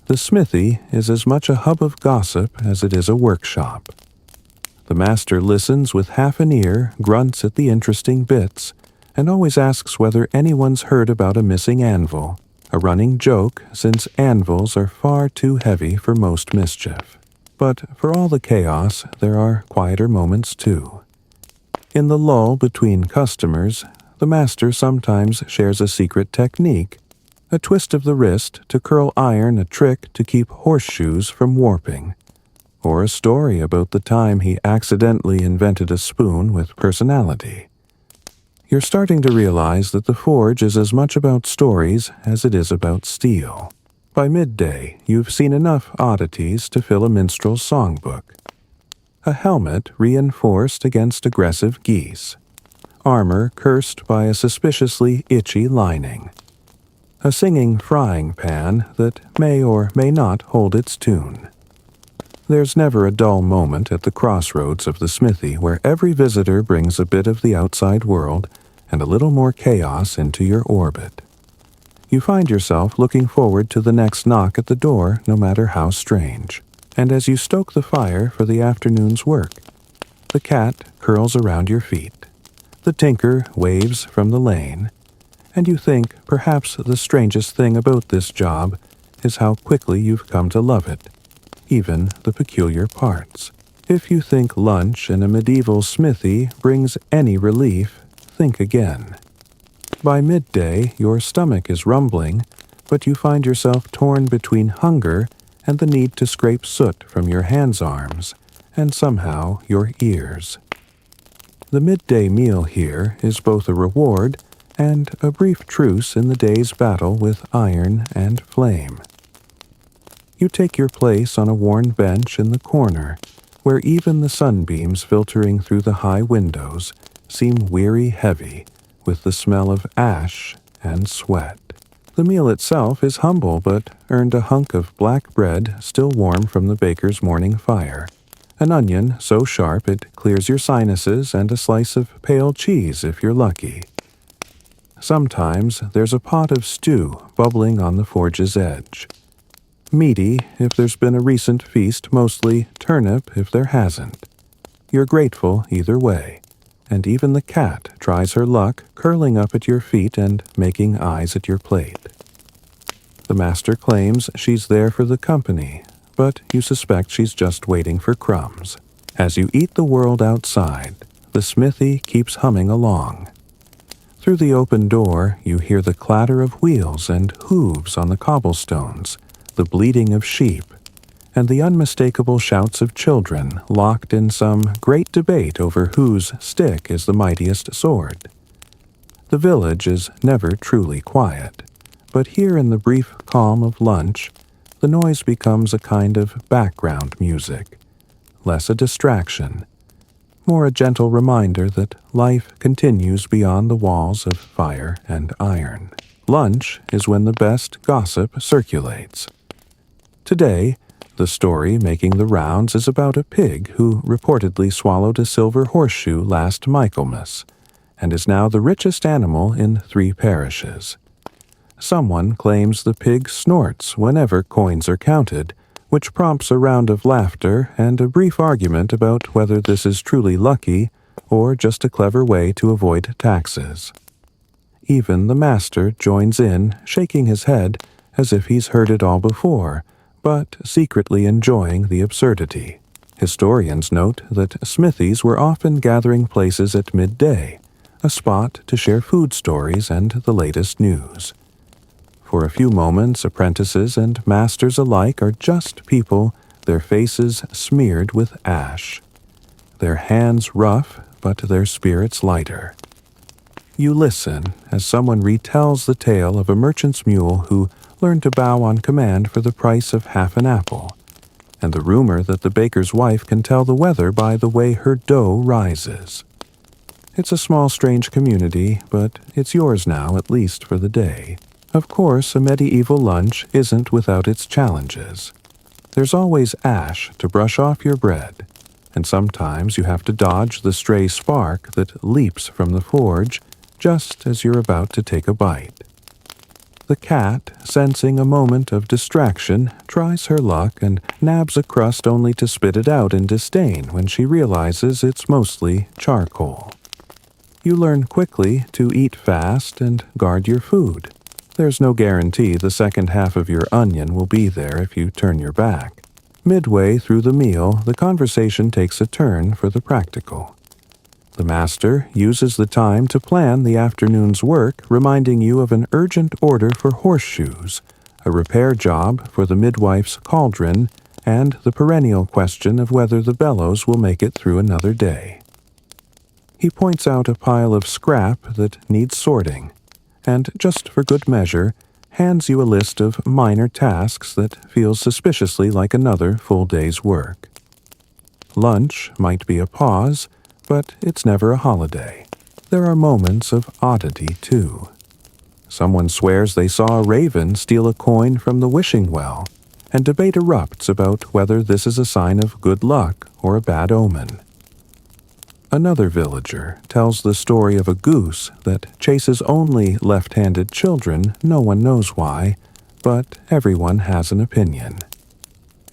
The smithy is as much a hub of gossip as it is a workshop. The master listens with half an ear, grunts at the interesting bits, and always asks whether anyone's heard about a missing anvil, a running joke since anvils are far too heavy for most mischief. But for all the chaos, there are quieter moments too. In the lull between customers, the master sometimes shares a secret technique, a twist of the wrist to curl iron, a trick to keep horseshoes from warping, or a story about the time he accidentally invented a spoon with personality. You're starting to realize that the forge is as much about stories as it is about steel. By midday, you've seen enough oddities to fill a minstrel's songbook. A helmet reinforced against aggressive geese. Armor cursed by a suspiciously itchy lining. A singing frying pan that may or may not hold its tune. There's never a dull moment at the crossroads of the smithy where every visitor brings a bit of the outside world and a little more chaos into your orbit. You find yourself looking forward to the next knock at the door, no matter how strange. And as you stoke the fire for the afternoon's work, the cat curls around your feet. The tinker waves from the lane, and you think perhaps the strangest thing about this job is how quickly you've come to love it, even the peculiar parts. If you think lunch in a medieval smithy brings any relief, think again. By midday, your stomach is rumbling, but you find yourself torn between hunger and the need to scrape soot from your hands-arms, and somehow your ears. The midday meal here is both a reward and a brief truce in the day's battle with iron and flame. You take your place on a worn bench in the corner, where even the sunbeams filtering through the high windows seem weary heavy with the smell of ash and sweat. The meal itself is humble, but earned a hunk of black bread still warm from the baker's morning fire, an onion so sharp it clears your sinuses, and a slice of pale cheese if you're lucky. Sometimes there's a pot of stew bubbling on the forge's edge. Meaty if there's been a recent feast, mostly turnip if there hasn't. You're grateful either way, and even the cat tries her luck, curling up at your feet and making eyes at your plate. The master claims she's there for the company, but you suspect she's just waiting for crumbs. As you eat the world outside, the smithy keeps humming along. Through the open door, you hear the clatter of wheels and hooves on the cobblestones, the bleating of sheep, and the unmistakable shouts of children locked in some great debate over whose stick is the mightiest sword. The village is never truly quiet, but here in the brief calm of lunch, the noise becomes a kind of background music, less a distraction, more a gentle reminder that life continues beyond the walls of fire and iron. Lunch is when the best gossip circulates. Today, the story making the rounds is about a pig who reportedly swallowed a silver horseshoe last Michaelmas, and is now the richest animal in 3 parishes. Someone claims the pig snorts whenever coins are counted, which prompts a round of laughter and a brief argument about whether this is truly lucky or just a clever way to avoid taxes. Even the master joins in, shaking his head as if he's heard it all before, but secretly enjoying the absurdity. Historians note that smithies were often gathering places at midday, a spot to share food stories and the latest news. For a few moments, apprentices and masters alike are just people, their faces smeared with ash, their hands rough, but their spirits lighter. You listen as someone retells the tale of a merchant's mule who learned to bow on command for the price of half an apple, and the rumor that the baker's wife can tell the weather by the way her dough rises. It's a small, strange community, but it's yours now, at least for the day. Of course, a medieval lunch isn't without its challenges. There's always ash to brush off your bread, and sometimes you have to dodge the stray spark that leaps from the forge just as you're about to take a bite. The cat, sensing a moment of distraction, tries her luck and nabs a crust only to spit it out in disdain when she realizes it's mostly charcoal. You learn quickly to eat fast and guard your food. There's no guarantee the second half of your onion will be there if you turn your back. Midway through the meal, the conversation takes a turn for the practical. The master uses the time to plan the afternoon's work, reminding you of an urgent order for horseshoes, a repair job for the midwife's cauldron, and the perennial question of whether the bellows will make it through another day. He points out a pile of scrap that needs sorting, and, just for good measure, hands you a list of minor tasks that feels suspiciously like another full day's work. Lunch might be a pause, but it's never a holiday. There are moments of oddity, too. Someone swears they saw a raven steal a coin from the wishing well, and debate erupts about whether this is a sign of good luck or a bad omen. Another villager tells the story of a goose that chases only left-handed children, no one knows why, but everyone has an opinion.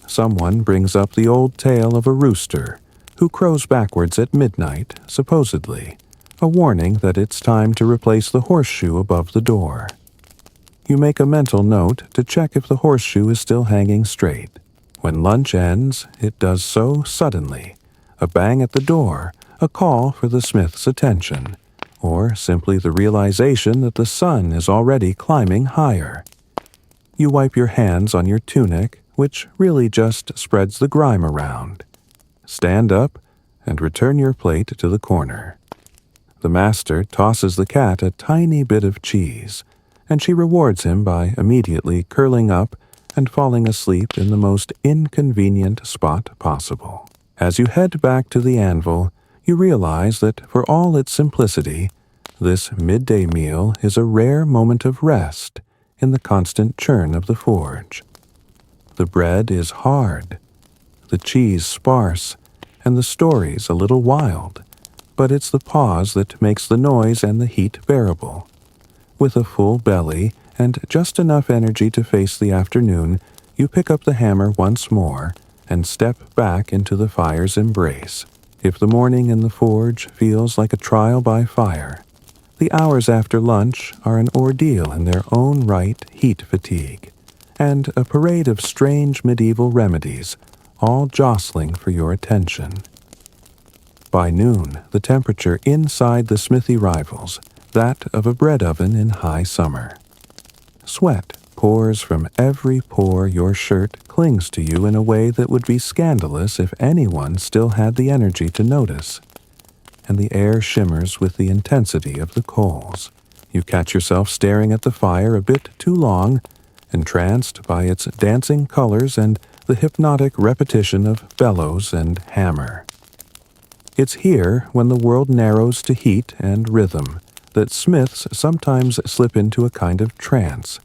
Someone brings up the old tale of a rooster who crows backwards at midnight, supposedly, a warning that it's time to replace the horseshoe above the door. You make a mental note to check if the horseshoe is still hanging straight. When lunch ends, it does so suddenly. A bang at the door, a call for the smith's attention, or simply the realization that the sun is already climbing higher. You wipe your hands on your tunic, which really just spreads the grime around. Stand up and return your plate to the corner. The master tosses the cat a tiny bit of cheese, and she rewards him by immediately curling up and falling asleep in the most inconvenient spot possible. As you head back to the anvil, you realize that for all its simplicity, this midday meal is a rare moment of rest in the constant churn of the forge. The bread is hard, the cheese sparse, and the stories a little wild, but it's the pause that makes the noise and the heat bearable. With a full belly and just enough energy to face the afternoon, you pick up the hammer once more and step back into the fire's embrace. If the morning in the forge feels like a trial by fire, the hours after lunch are an ordeal in their own right, heat fatigue, and a parade of strange medieval remedies, all jostling for your attention. By noon, the temperature inside the smithy rivals that of a bread oven in high summer. Sweat pours from every pore. Your shirt clings to you in a way that would be scandalous if anyone still had the energy to notice, and the air shimmers with the intensity of the coals. You catch yourself staring at the fire a bit too long, entranced by its dancing colors and the hypnotic repetition of bellows and hammer. It's here, when the world narrows to heat and rhythm, that smiths sometimes slip into a kind of trance,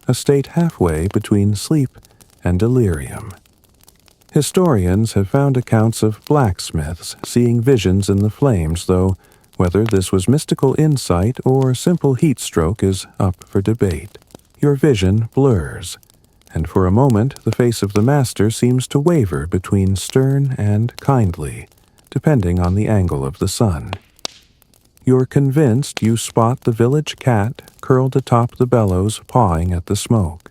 a state halfway between sleep and delirium. Historians have found accounts of blacksmiths seeing visions in the flames, though whether this was mystical insight or simple heat stroke is up for debate. Your vision blurs, and for a moment the face of the master seems to waver between stern and kindly, depending on the angle of the sun. You're convinced you spot the village cat curled atop the bellows pawing at the smoke.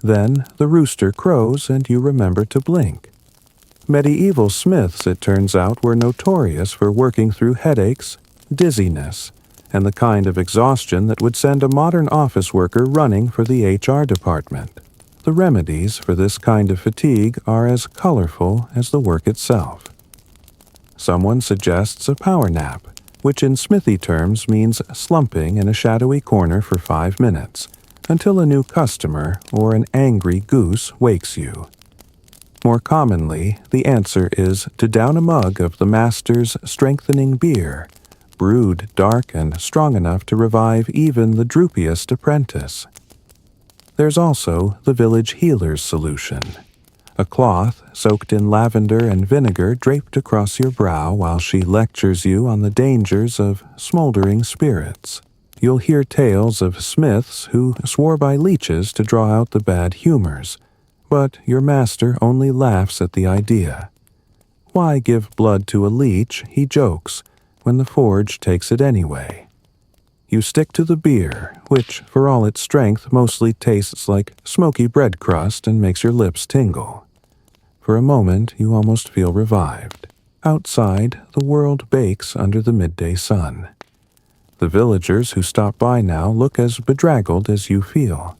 Then the rooster crows and you remember to blink. Medieval smiths, it turns out, were notorious for working through headaches, dizziness, and the kind of exhaustion that would send a modern office worker running for the HR department. The remedies for this kind of fatigue are as colorful as the work itself. Someone suggests a power nap, which in Smithy terms means slumping in a shadowy corner for 5 minutes, until a new customer or an angry goose wakes you. More commonly, the answer is to down a mug of the master's strengthening beer, brewed dark and strong enough to revive even the droopiest apprentice. There's also the village healer's solution, a cloth soaked in lavender and vinegar draped across your brow while she lectures you on the dangers of smoldering spirits. you'll hear tales of smiths who swore by leeches to draw out the bad humors, but your master only laughs at the idea. Why give blood to a leech, he jokes, when the forge takes it anyway? You stick to the beer, which, for all its strength, mostly tastes like smoky bread crust and makes your lips tingle. For a moment, you almost feel revived. Outside, the world bakes under the midday sun. The villagers who stop by now look as bedraggled as you feel.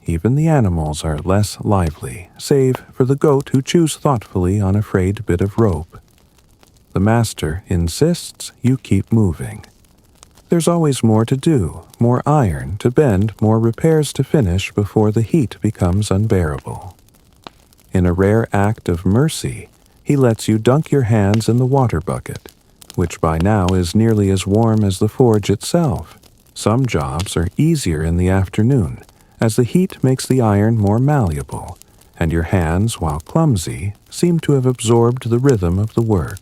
Even the animals are less lively, save for the goat who chews thoughtfully on a frayed bit of rope. The master insists you keep moving. There's always more to do, more iron to bend, more repairs to finish before the heat becomes unbearable. In a rare act of mercy, he lets you dunk your hands in the water bucket, which by now is nearly as warm as the forge itself. Some jobs are easier in the afternoon, as the heat makes the iron more malleable, and your hands, while clumsy, seem to have absorbed the rhythm of the work.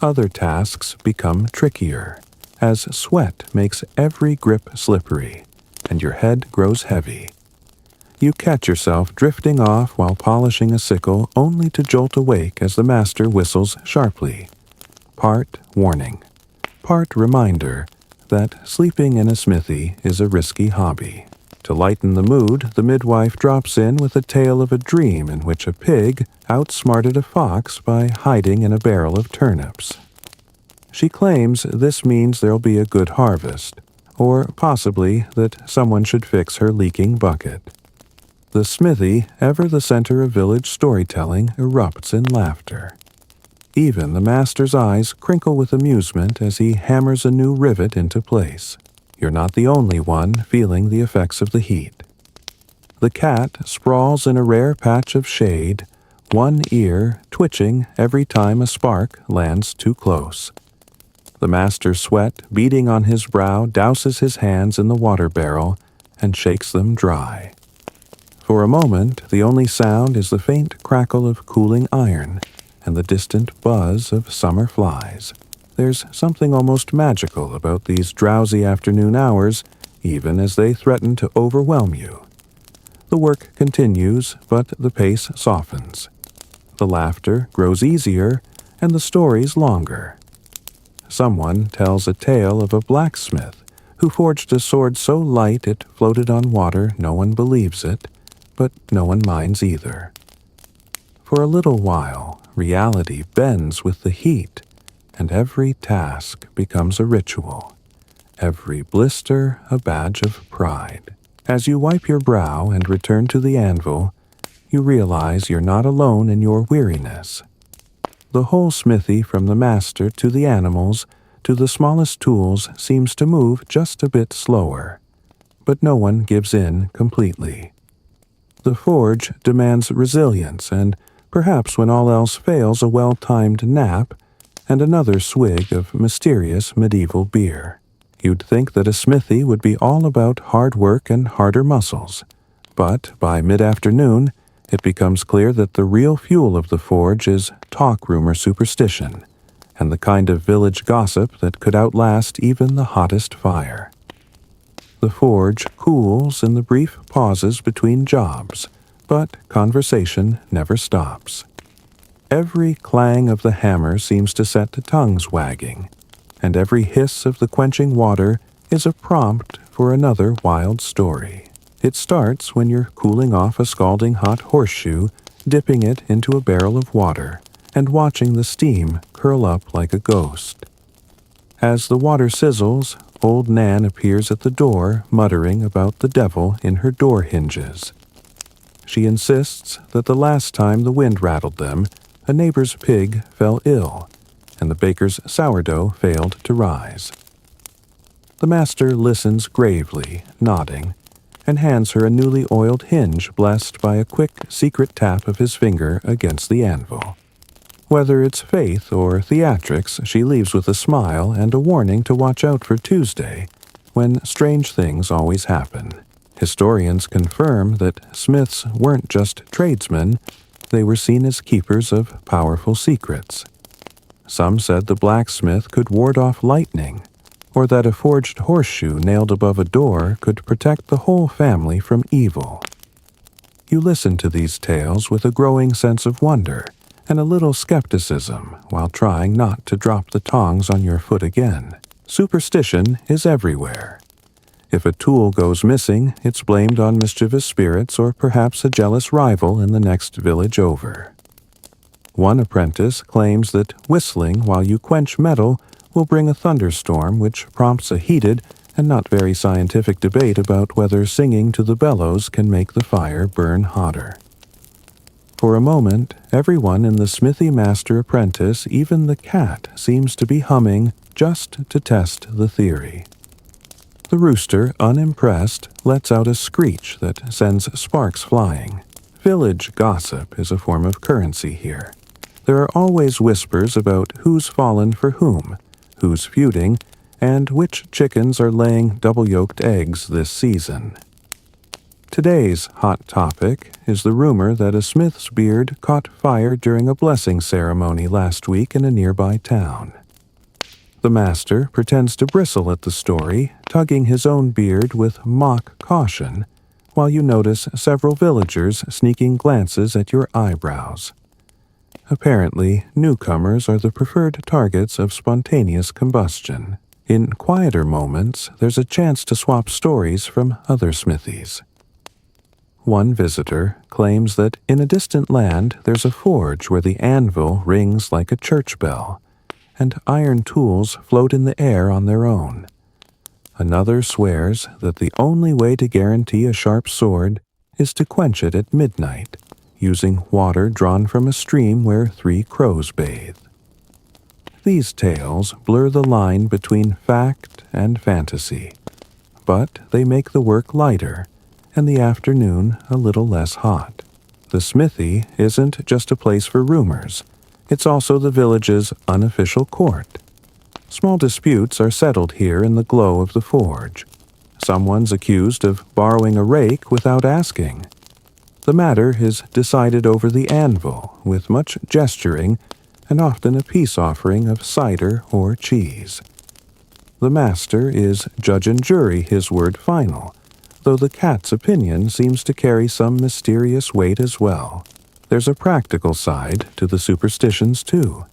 Other tasks become trickier, as sweat makes every grip slippery, and your head grows heavy. You catch yourself drifting off while polishing a sickle only to jolt awake as the master whistles sharply. Part warning, part reminder that sleeping in a smithy is a risky hobby. To lighten the mood, the midwife drops in with a tale of a dream in which a pig outsmarted a fox by hiding in a barrel of turnips. She claims this means there'll be a good harvest, or possibly that someone should fix her leaking bucket. The smithy, ever the center of village storytelling, erupts in laughter. Even the master's eyes crinkle with amusement as he hammers a new rivet into place. You're not the only one feeling the effects of the heat. The cat sprawls in a rare patch of shade, one ear twitching every time a spark lands too close. The master's sweat beading on his brow douses his hands in the water barrel and shakes them dry. For a moment, the only sound is the faint crackle of cooling iron and the distant buzz of summer flies. There's something almost magical about these drowsy afternoon hours, even as they threaten to overwhelm you. The work continues, but the pace softens. The laughter grows easier, and the stories longer. Someone tells a tale of a blacksmith who forged a sword so light it floated on water. No one believes it, but no one minds either. For a little while, reality bends with the heat, and every task becomes a ritual, every blister a badge of pride. As you wipe your brow and return to the anvil, you realize you're not alone in your weariness. The whole smithy, from the master to the animals to the smallest tools, seems to move just a bit slower, but no one gives in completely. The forge demands resilience and, perhaps when all else fails, a well-timed nap and another swig of mysterious medieval beer. You'd think that a smithy would be all about hard work and harder muscles, but by mid-afternoon, it becomes clear that the real fuel of the forge is talk rumor superstition, and the kind of village gossip that could outlast even the hottest fire. The forge cools in the brief pauses between jobs, but conversation never stops. Every clang of the hammer seems to set the tongues wagging, and every hiss of the quenching water is a prompt for another wild story. It starts when you're cooling off a scalding hot horseshoe, dipping it into a barrel of water, and watching the steam curl up like a ghost. As the water sizzles, old Nan appears at the door, muttering about the devil in her door hinges. She insists that the last time the wind rattled them, a neighbor's pig fell ill, and the baker's sourdough failed to rise. The master listens gravely, nodding, and hands her a newly oiled hinge blessed by a quick, secret tap of his finger against the anvil. Whether it's faith or theatrics, she leaves with a smile and a warning to watch out for Tuesday, when strange things always happen. Historians confirm that smiths weren't just tradesmen, they were seen as keepers of powerful secrets. Some said the blacksmith could ward off lightning, or that a forged horseshoe nailed above a door could protect the whole family from evil. You listen to these tales with a growing sense of wonder and a little skepticism while trying not to drop the tongs on your foot again. Superstition is everywhere. If a tool goes missing, it's blamed on mischievous spirits or perhaps a jealous rival in the next village over. One apprentice claims that whistling while you quench metal will bring a thunderstorm, which prompts a heated and not very scientific debate about whether singing to the bellows can make the fire burn hotter. For a moment, everyone in the Smithy Master Apprentice, even the cat, seems to be humming just to test the theory. The rooster, unimpressed, lets out a screech that sends sparks flying. Village gossip is a form of currency here. There are always whispers about who's fallen for whom, who's feuding, and which chickens are laying double-yolked eggs this season. Today's hot topic is the rumor that a smith's beard caught fire during a blessing ceremony last week in a nearby town. The master pretends to bristle at the story, tugging his own beard with mock caution, while you notice several villagers sneaking glances at your eyebrows. Apparently, newcomers are the preferred targets of spontaneous combustion. In quieter moments, there's a chance to swap stories from other smithies. One visitor claims that in a distant land there's a forge where the anvil rings like a church bell, and iron tools float in the air on their own. Another swears that the only way to guarantee a sharp sword is to quench it at midnight, using water drawn from a stream where 3 crows bathe. These tales blur the line between fact and fantasy, but they make the work lighter and the afternoon a little less hot. The smithy isn't just a place for rumors, it's also the village's unofficial court. Small disputes are settled here in the glow of the forge. Someone's accused of borrowing a rake without asking. The matter is decided over the anvil, with much gesturing and often a peace offering of cider or cheese. The master is judge and jury, his word final, though the cat's opinion seems to carry some mysterious weight as well. There's a practical side to the superstitions, too.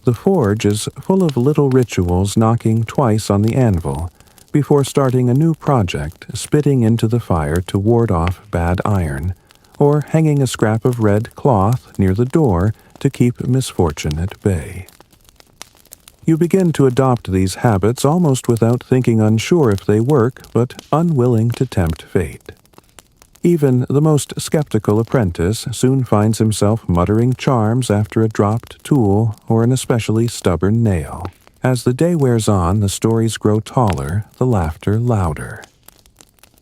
The forge is full of little rituals, knocking twice on the anvil before starting a new project, spitting into the fire to ward off bad iron, or hanging a scrap of red cloth near the door to keep misfortune at bay. You begin to adopt these habits almost without thinking, unsure if they work, but unwilling to tempt fate. Even the most skeptical apprentice soon finds himself muttering charms after a dropped tool or an especially stubborn nail. As the day wears on, the stories grow taller, the laughter louder.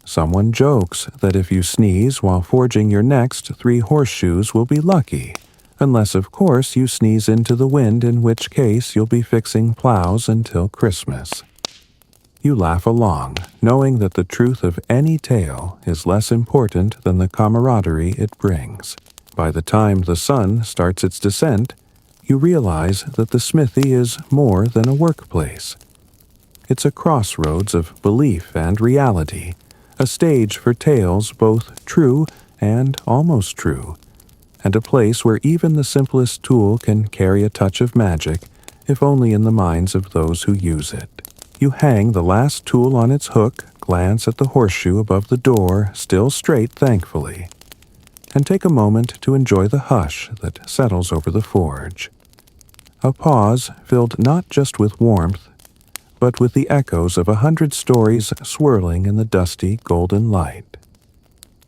Someone jokes that if you sneeze while forging your next 3 horseshoes will be lucky, unless of course you sneeze into the wind, in which case you'll be fixing plows until Christmas. You laugh along, knowing that the truth of any tale is less important than the camaraderie it brings. By the time the sun starts its descent, you realize that the smithy is more than a workplace. It's a crossroads of belief and reality, a stage for tales both true and almost true, and a place where even the simplest tool can carry a touch of magic, if only in the minds of those who use it. You hang the last tool on its hook, glance at the horseshoe above the door, still straight thankfully, and take a moment to enjoy the hush that settles over the forge. A pause filled not just with warmth, but with the echoes of 100 stories swirling in the dusty golden light.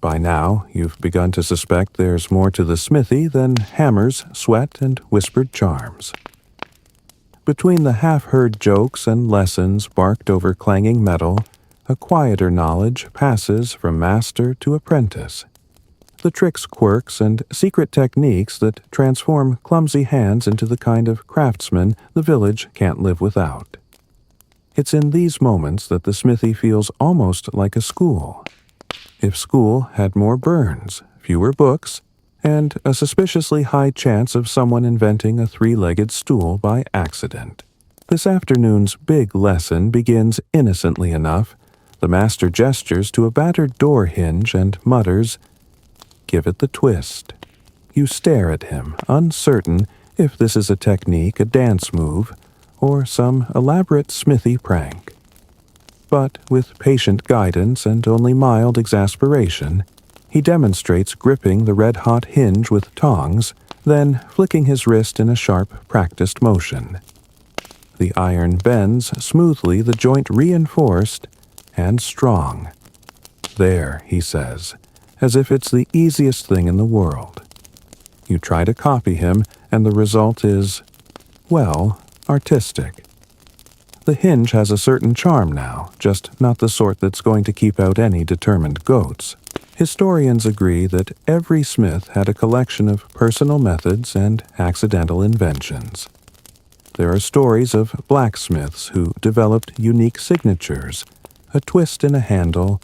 By now, you've begun to suspect there's more to the smithy than hammers, sweat, and whispered charms. Between the half-heard jokes and lessons barked over clanging metal, a quieter knowledge passes from master to apprentice. The tricks, quirks, and secret techniques that transform clumsy hands into the kind of craftsmen the village can't live without. It's in these moments that the smithy feels almost like a school. If school had more burns, fewer books, and a suspiciously high chance of someone inventing a 3-legged stool by accident. This afternoon's big lesson begins innocently enough. The master gestures to a battered door hinge and mutters, "Give it the twist." You stare at him, uncertain if this is a technique, a dance move, or some elaborate Smithy prank. But with patient guidance and only mild exasperation, he demonstrates gripping the red-hot hinge with tongs, then flicking his wrist in a sharp, practiced motion. The iron bends smoothly, the joint reinforced and strong. "There," he says, as if it's the easiest thing in the world. You try to copy him, and the result is, well, artistic. The hinge has a certain charm now, just not the sort that's going to keep out any determined goats. Historians agree that every smith had a collection of personal methods and accidental inventions. There are stories of blacksmiths who developed unique signatures, a twist in a handle,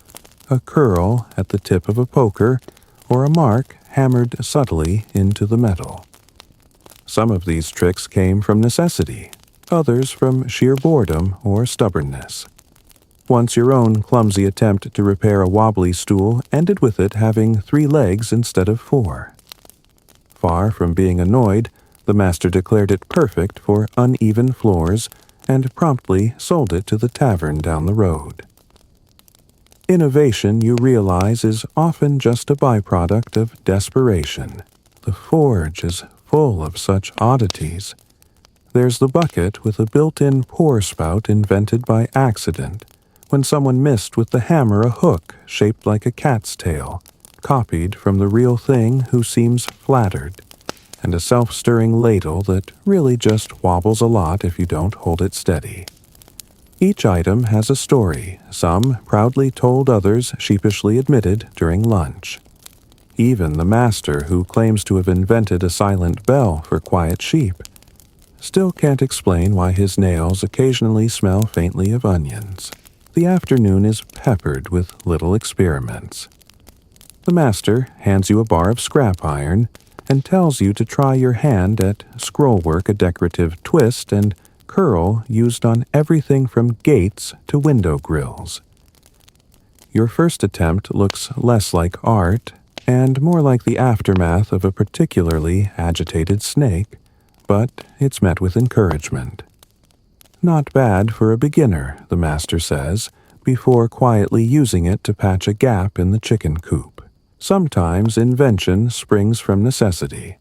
a curl at the tip of a poker, or a mark hammered subtly into the metal. Some of these tricks came from necessity, others from sheer boredom or stubbornness. Once your own clumsy attempt to repair a wobbly stool ended with it having 3 legs instead of 4. Far from being annoyed, the master declared it perfect for uneven floors and promptly sold it to the tavern down the road. Innovation, you realize, is often just a byproduct of desperation. The forge is full of such oddities. There's the bucket with a built-in pour spout invented by accident, when someone missed with the hammer a hook shaped like a cat's tail, copied from the real thing who seems flattered, and a self-stirring ladle that really just wobbles a lot if you don't hold it steady. Each item has a story, some proudly told, others sheepishly admitted during lunch. Even the master, who claims to have invented a silent bell for quiet sheep, still can't explain why his nails occasionally smell faintly of onions. The afternoon is peppered with little experiments. The master hands you a bar of scrap iron and tells you to try your hand at scrollwork, a decorative twist and curl used on everything from gates to window grills. Your first attempt looks less like art and more like the aftermath of a particularly agitated snake, but it's met with encouragement. "Not bad for a beginner," the master says, before quietly using it to patch a gap in the chicken coop. Sometimes invention springs from necessity.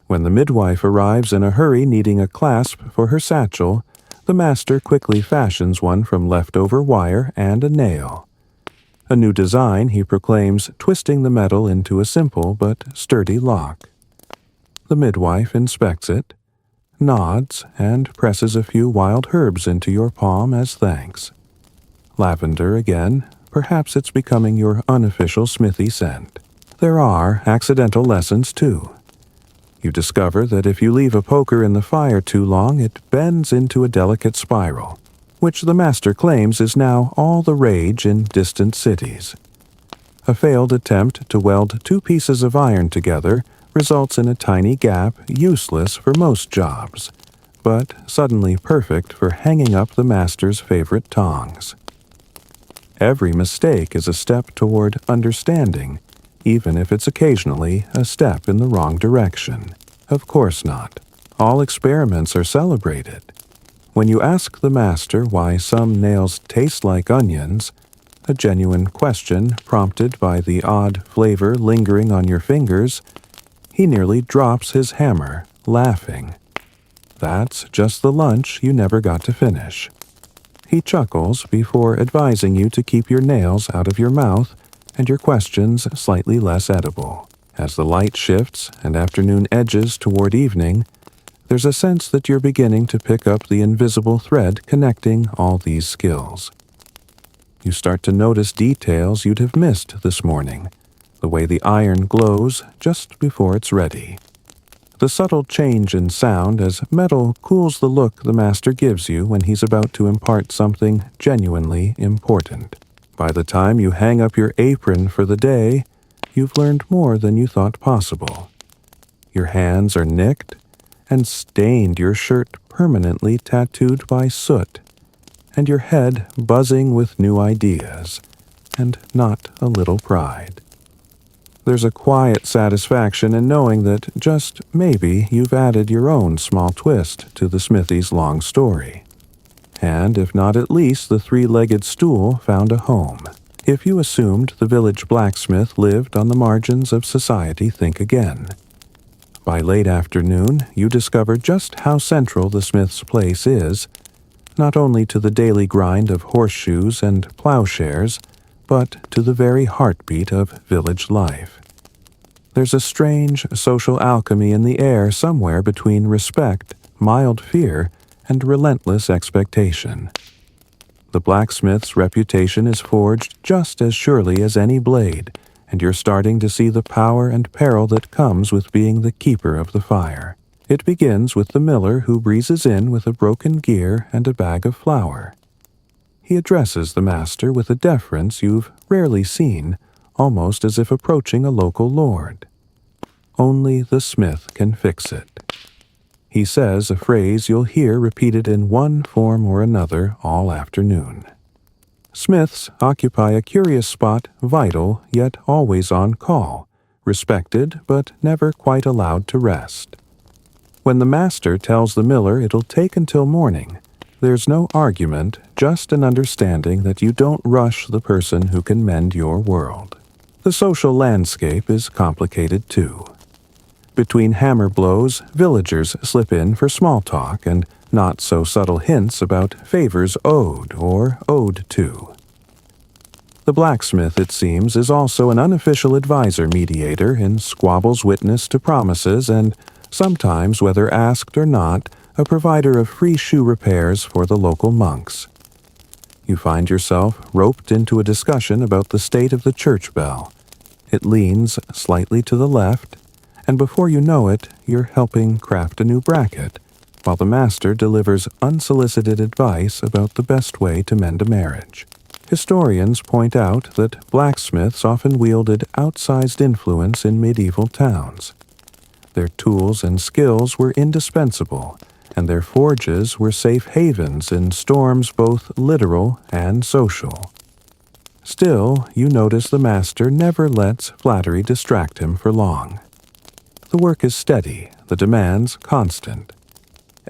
When the midwife arrives in a hurry needing a clasp for her satchel, the master quickly fashions one from leftover wire and a nail. A new design, he proclaims, twisting the metal into a simple but sturdy lock. The midwife inspects it, nods, and presses a few wild herbs into your palm as thanks. Lavender again, perhaps it's becoming your unofficial Smithy scent. There are accidental lessons, too. You discover that if you leave a poker in the fire too long, it bends into a delicate spiral, which the master claims is now all the rage in distant cities. A failed attempt to weld 2 pieces of iron together results in a tiny gap useless for most jobs, but suddenly perfect for hanging up the master's favorite tongs. Every mistake is a step toward understanding, even if it's occasionally a step in the wrong direction. Of course not. All experiments are celebrated. When you ask the master why some nails taste like onions, a genuine question prompted by the odd flavor lingering on your fingers, he nearly drops his hammer, laughing. That's just the lunch you never got to finish. He chuckles before advising you to keep your nails out of your mouth and your questions slightly less edible. As the light shifts and afternoon edges toward evening, there's a sense that you're beginning to pick up the invisible thread connecting all these skills. You start to notice details you'd have missed this morning, the way the iron glows just before it's ready. The subtle change in sound as metal cools the look the master gives you when he's about to impart something genuinely important. By the time you hang up your apron for the day, you've learned more than you thought possible. Your hands are nicked, and stained your shirt permanently tattooed by soot, and your head buzzing with new ideas, and not a little pride. There's a quiet satisfaction in knowing that just maybe you've added your own small twist to the Smithy's long story. And if not at least the three-legged stool found a home. If you assumed the village blacksmith lived on the margins of society, think again. By late afternoon, you discover just how central the smith's place is, not only to the daily grind of horseshoes and plowshares, but to the very heartbeat of village life. There's a strange social alchemy in the air somewhere between respect, mild fear, and relentless expectation. The blacksmith's reputation is forged just as surely as any blade, and you're starting to see the power and peril that comes with being the keeper of the fire. It begins with the miller who breezes in with a broken gear and a bag of flour. He addresses the master with a deference you've rarely seen, almost as if approaching a local lord. Only the smith can fix it. He says a phrase you'll hear repeated in one form or another all afternoon. Smiths occupy a curious spot, vital yet always on call, respected but never quite allowed to rest. When the master tells the miller it'll take until morning, there's no argument, just an understanding that you don't rush the person who can mend your world. The social landscape is complicated too. Between hammer blows, villagers slip in for small talk and not-so-subtle hints about favors owed or owed to. The blacksmith, it seems, is also an unofficial advisor-mediator in squabbles witness to promises and, sometimes, whether asked or not, a provider of free shoe repairs for the local monks. You find yourself roped into a discussion about the state of the church bell. It leans slightly to the left, and before you know it, you're helping craft a new bracket, while the master delivers unsolicited advice about the best way to mend a marriage. Historians point out that blacksmiths often wielded outsized influence in medieval towns. Their tools and skills were indispensable, and their forges were safe havens in storms both literal and social. Still, you notice the master never lets flattery distract him for long. The work is steady, the demands constant.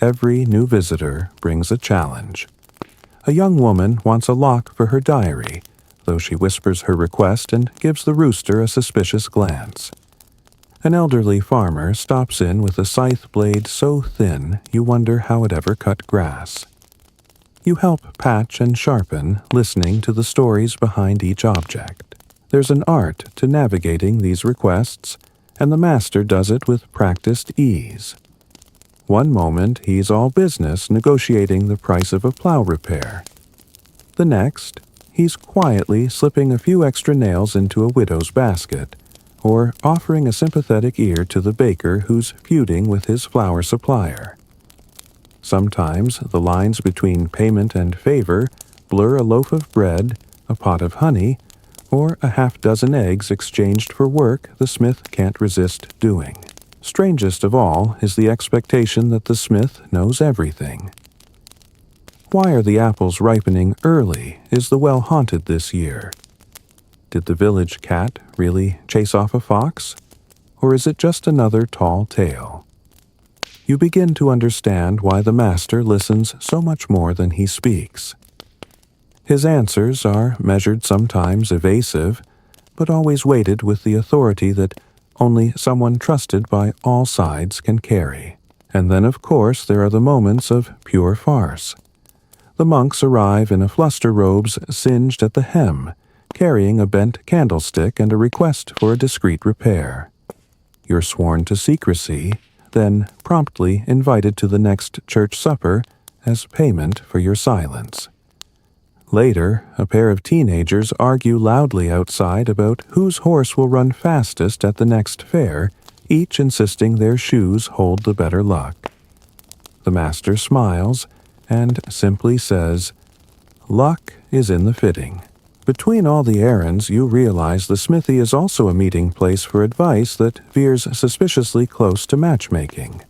Every new visitor brings a challenge. A young woman wants a lock for her diary, though she whispers her request and gives the rooster a suspicious glance. An elderly farmer stops in with a scythe blade so thin you wonder how it ever cut grass. You help patch and sharpen, listening to the stories behind each object. There's an art to navigating these requests, and the master does it with practiced ease. One moment he's all business negotiating the price of a plow repair. The next, he's quietly slipping a few extra nails into a widow's basket, or offering a sympathetic ear to the baker who's feuding with his flour supplier. Sometimes the lines between payment and favor blur a loaf of bread, a pot of honey, or a half-dozen eggs exchanged for work the smith can't resist doing. Strangest of all is the expectation that the smith knows everything. Why are the apples ripening early? Is the well haunted this year? Did the village cat really chase off a fox? Or is it just another tall tale? You begin to understand why the master listens so much more than he speaks. His answers are measured, sometimes evasive, but always weighted with the authority that only someone trusted by all sides can carry. And then, of course, there are the moments of pure farce. The monks arrive in a fluster robes singed at the hem, carrying a bent candlestick and a request for a discreet repair. You're sworn to secrecy, then promptly invited to the next church supper as payment for your silence. Later, a pair of teenagers argue loudly outside about whose horse will run fastest at the next fair, each insisting their shoes hold the better luck. The master smiles and simply says, "Luck is in the fitting." Between all the errands, you realize the smithy is also a meeting place for advice that veers suspiciously close to matchmaking.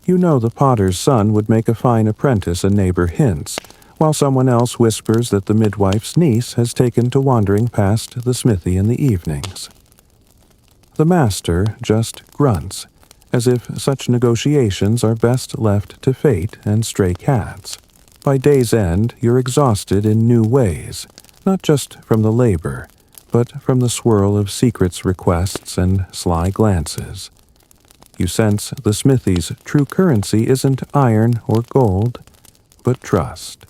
You know the potter's son would make a fine apprentice, a neighbor hints, while someone else whispers that the midwife's niece has taken to wandering past the smithy in the evenings. The master just grunts, as if such negotiations are best left to fate and stray cats. By day's end, you're exhausted in new ways, not just from the labor, but from the swirl of secrets, requests, and sly glances. You sense the smithy's true currency isn't iron or gold, but trust.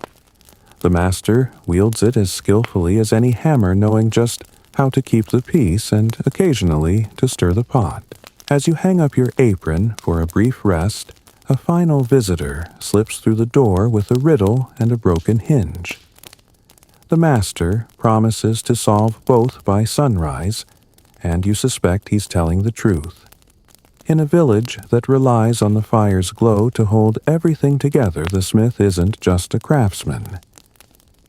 The master wields it as skillfully as any hammer, knowing just how to keep the peace and occasionally to stir the pot. As you hang up your apron for a brief rest, a final visitor slips through the door with a riddle and a broken hinge. The master promises to solve both by sunrise, and you suspect he's telling the truth. In a village that relies on the fire's glow to hold everything together, the smith isn't just a craftsman.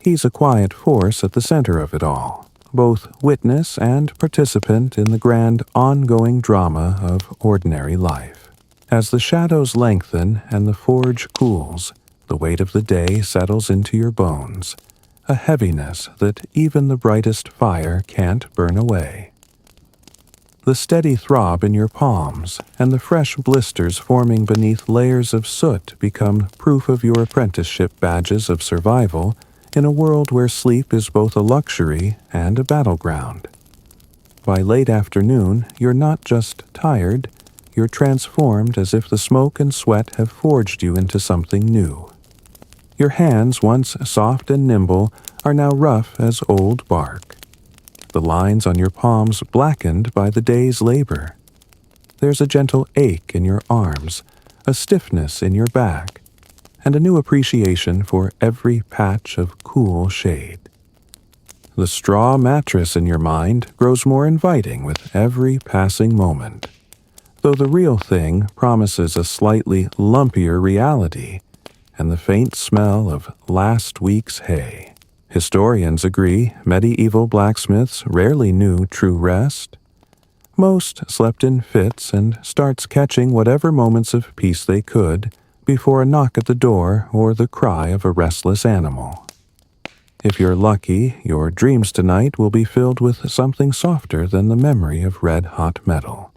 He's a quiet force at the center of it all, both witness and participant in the grand ongoing drama of ordinary life. As the shadows lengthen and the forge cools, the weight of the day settles into your bones, a heaviness that even the brightest fire can't burn away. The steady throb in your palms and the fresh blisters forming beneath layers of soot become proof of your apprenticeship badges of survival in a world where sleep is both a luxury and a battleground. By late afternoon, you're not just tired, you're transformed as if the smoke and sweat have forged you into something new. Your hands, once soft and nimble, are now rough as old bark. The lines on your palms blackened by the day's labor. There's a gentle ache in your arms, a stiffness in your back, and a new appreciation for every patch of cool shade. The straw mattress in your mind grows more inviting with every passing moment, though the real thing promises a slightly lumpier reality and the faint smell of last week's hay. Historians agree medieval blacksmiths rarely knew true rest. Most slept in fits and starts catching whatever moments of peace they could before a knock at the door or the cry of a restless animal. If you're lucky, your dreams tonight will be filled with something softer than the memory of red-hot metal.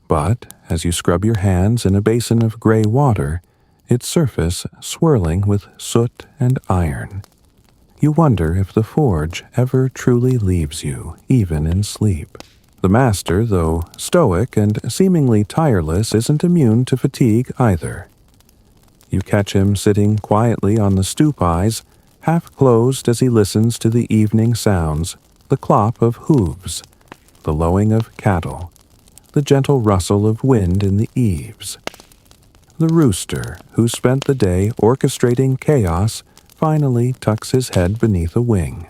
But as you scrub your hands in a basin of gray water, its surface swirling with soot and iron, you wonder if the forge ever truly leaves you, even in sleep. The master, though stoic and seemingly tireless, isn't immune to fatigue either. You catch him sitting quietly on the stoop, eyes half closed as he listens to the evening sounds, the clop of hooves, the lowing of cattle, the gentle rustle of wind in the eaves. The rooster, who spent the day orchestrating chaos, finally tucks his head beneath a wing.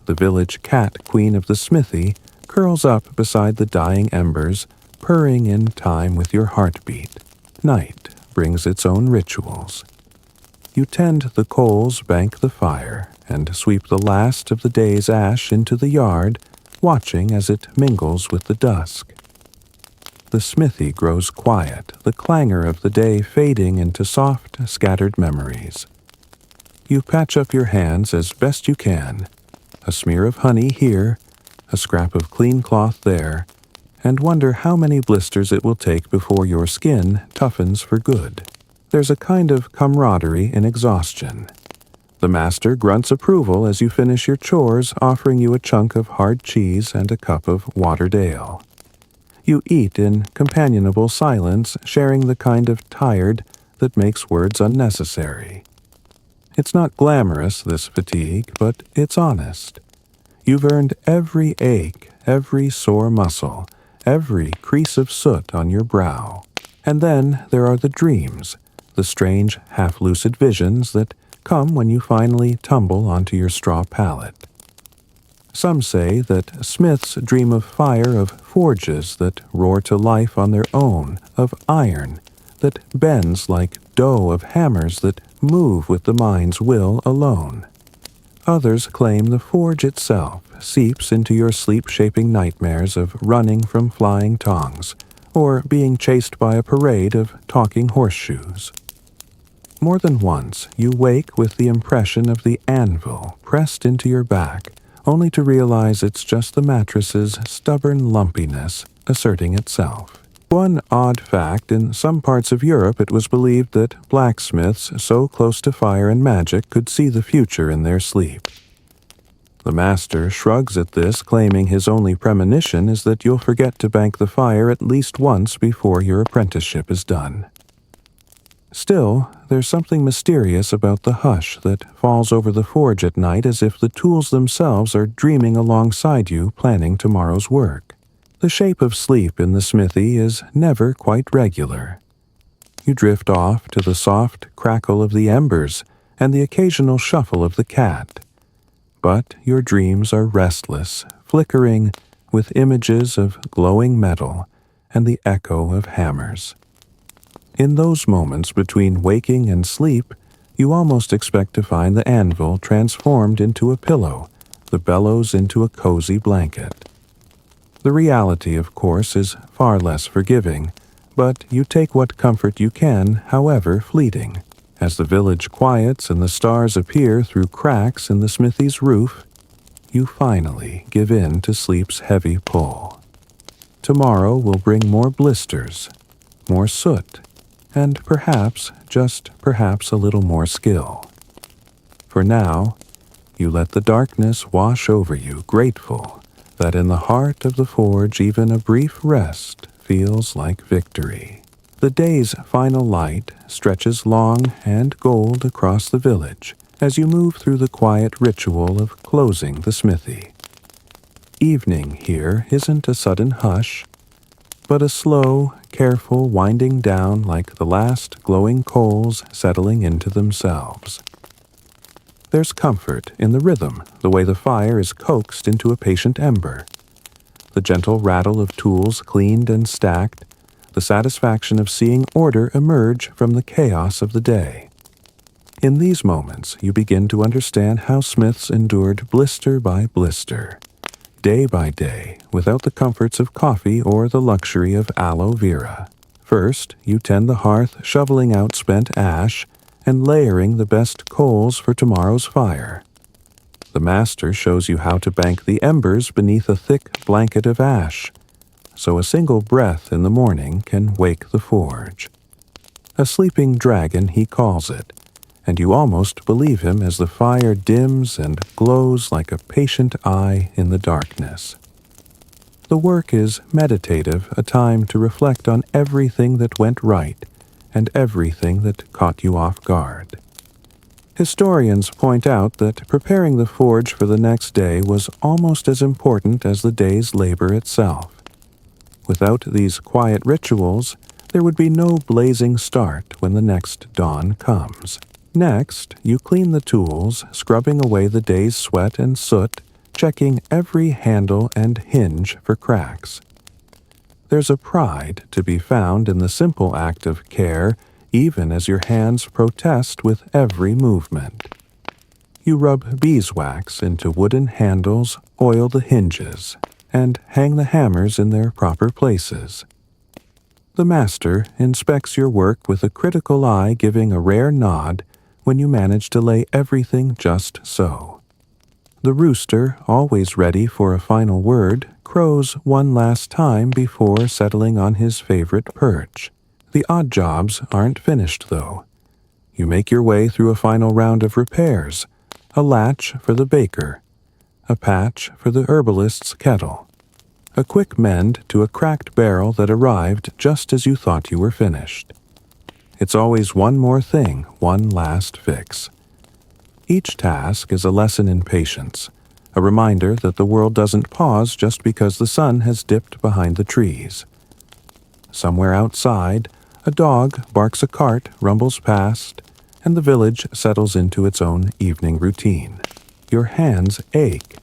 The village cat, queen of the smithy, curls up beside the dying embers, purring in time with your heartbeat. Night brings its own rituals. You tend the coals, bank the fire, and sweep the last of the day's ash into the yard, watching as it mingles with the dusk. The smithy grows quiet, the clangor of the day fading into soft, scattered memories. You patch up your hands as best you can, a smear of honey here, a scrap of clean cloth there, and wonder how many blisters it will take before your skin toughens for good. There's a kind of camaraderie in exhaustion. The master grunts approval as you finish your chores, offering you a chunk of hard cheese and a cup of watered ale. You eat in companionable silence, sharing the kind of tired that makes words unnecessary. It's not glamorous, this fatigue, but it's honest. You've earned every ache, every sore muscle, every crease of soot on your brow. And then there are the dreams, the strange, half-lucid visions that come when you finally tumble onto your straw pallet. Some say that smiths dream of fire, of forges that roar to life on their own, of iron that bends like dough, of hammers that move with the mind's will alone. Others claim the forge itself seeps into your sleep-shaping nightmares of running from flying tongs, or being chased by a parade of talking horseshoes. More than once, you wake with the impression of the anvil pressed into your back, only to realize it's just the mattress's stubborn lumpiness asserting itself. One odd fact, in some parts of Europe it was believed that blacksmiths so close to fire and magic could see the future in their sleep. The master shrugs at this, claiming his only premonition is that you'll forget to bank the fire at least once before your apprenticeship is done. Still, there's something mysterious about the hush that falls over the forge at night, as if the tools themselves are dreaming alongside you, planning tomorrow's work. The shape of sleep in the smithy is never quite regular. You drift off to the soft crackle of the embers and the occasional shuffle of the cat. But your dreams are restless, flickering with images of glowing metal and the echo of hammers. In those moments between waking and sleep, you almost expect to find the anvil transformed into a pillow, the bellows into a cozy blanket. The reality, of course, is far less forgiving, but you take what comfort you can, however fleeting. As the village quiets and the stars appear through cracks in the smithy's roof, you finally give in to sleep's heavy pull. Tomorrow will bring more blisters, more soot, and perhaps, just perhaps, a little more skill. For now, you let the darkness wash over you, grateful that in the heart of the forge even a brief rest feels like victory. The day's final light stretches long and gold across the village as you move through the quiet ritual of closing the smithy. Evening here isn't a sudden hush, but a slow, careful winding down, like the last glowing coals settling into themselves. There's comfort in the rhythm, the way the fire is coaxed into a patient ember, the gentle rattle of tools cleaned and stacked, the satisfaction of seeing order emerge from the chaos of the day. In these moments, you begin to understand how smiths endured blister by blister, day by day, without the comforts of coffee or the luxury of aloe vera. First, you tend the hearth, shoveling out spent ash and layering the best coals for tomorrow's fire. The master shows you how to bank the embers beneath a thick blanket of ash, so a single breath in the morning can wake the forge. A sleeping dragon, he calls it, and you almost believe him as the fire dims and glows like a patient eye in the darkness. The work is meditative, a time to reflect on everything that went right and everything that caught you off guard. Historians point out that preparing the forge for the next day was almost as important as the day's labor itself. Without these quiet rituals, there would be no blazing start when the next dawn comes. Next, you clean the tools, scrubbing away the day's sweat and soot, checking every handle and hinge for cracks. There's a pride to be found in the simple act of care, even as your hands protest with every movement. You rub beeswax into wooden handles, oil the hinges, and hang the hammers in their proper places. The master inspects your work with a critical eye, giving a rare nod when you manage to lay everything just so. The rooster, always ready for a final word, crows one last time before settling on his favorite perch. The odd jobs aren't finished, though. You make your way through a final round of repairs, a latch for the baker, a patch for the herbalist's kettle, a quick mend to a cracked barrel that arrived just as you thought you were finished. It's always one more thing, one last fix. Each task is a lesson in patience, a reminder that the world doesn't pause just because the sun has dipped behind the trees. Somewhere outside, a dog barks, a cart rumbles past, and the village settles into its own evening routine. Your hands ache,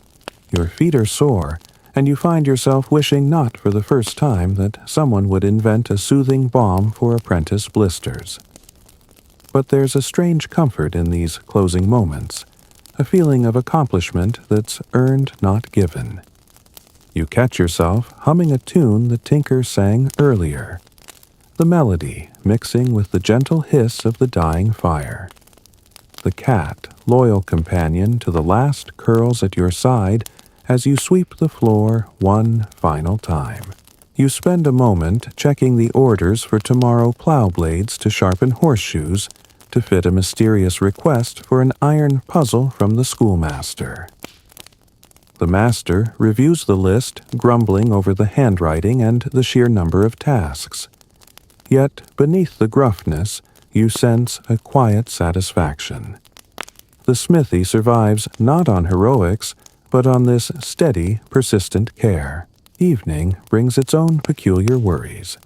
your feet are sore, and you find yourself wishing not for the first time that someone would invent a soothing balm for apprentice blisters. But there's a strange comfort in these closing moments, a feeling of accomplishment that's earned, not given. You catch yourself humming a tune the tinker sang earlier, the melody mixing with the gentle hiss of the dying fire. The cat, loyal companion to the last curls at your side as you sweep the floor one final time. You spend a moment checking the orders for tomorrow plow blades to sharpen horseshoes to fit a mysterious request for an iron puzzle from the schoolmaster. The master reviews the list, grumbling over the handwriting and the sheer number of tasks. Yet, beneath the gruffness, you sense a quiet satisfaction. The Smithy survives not on heroics, but on this steady, persistent care. Evening brings its own peculiar worries.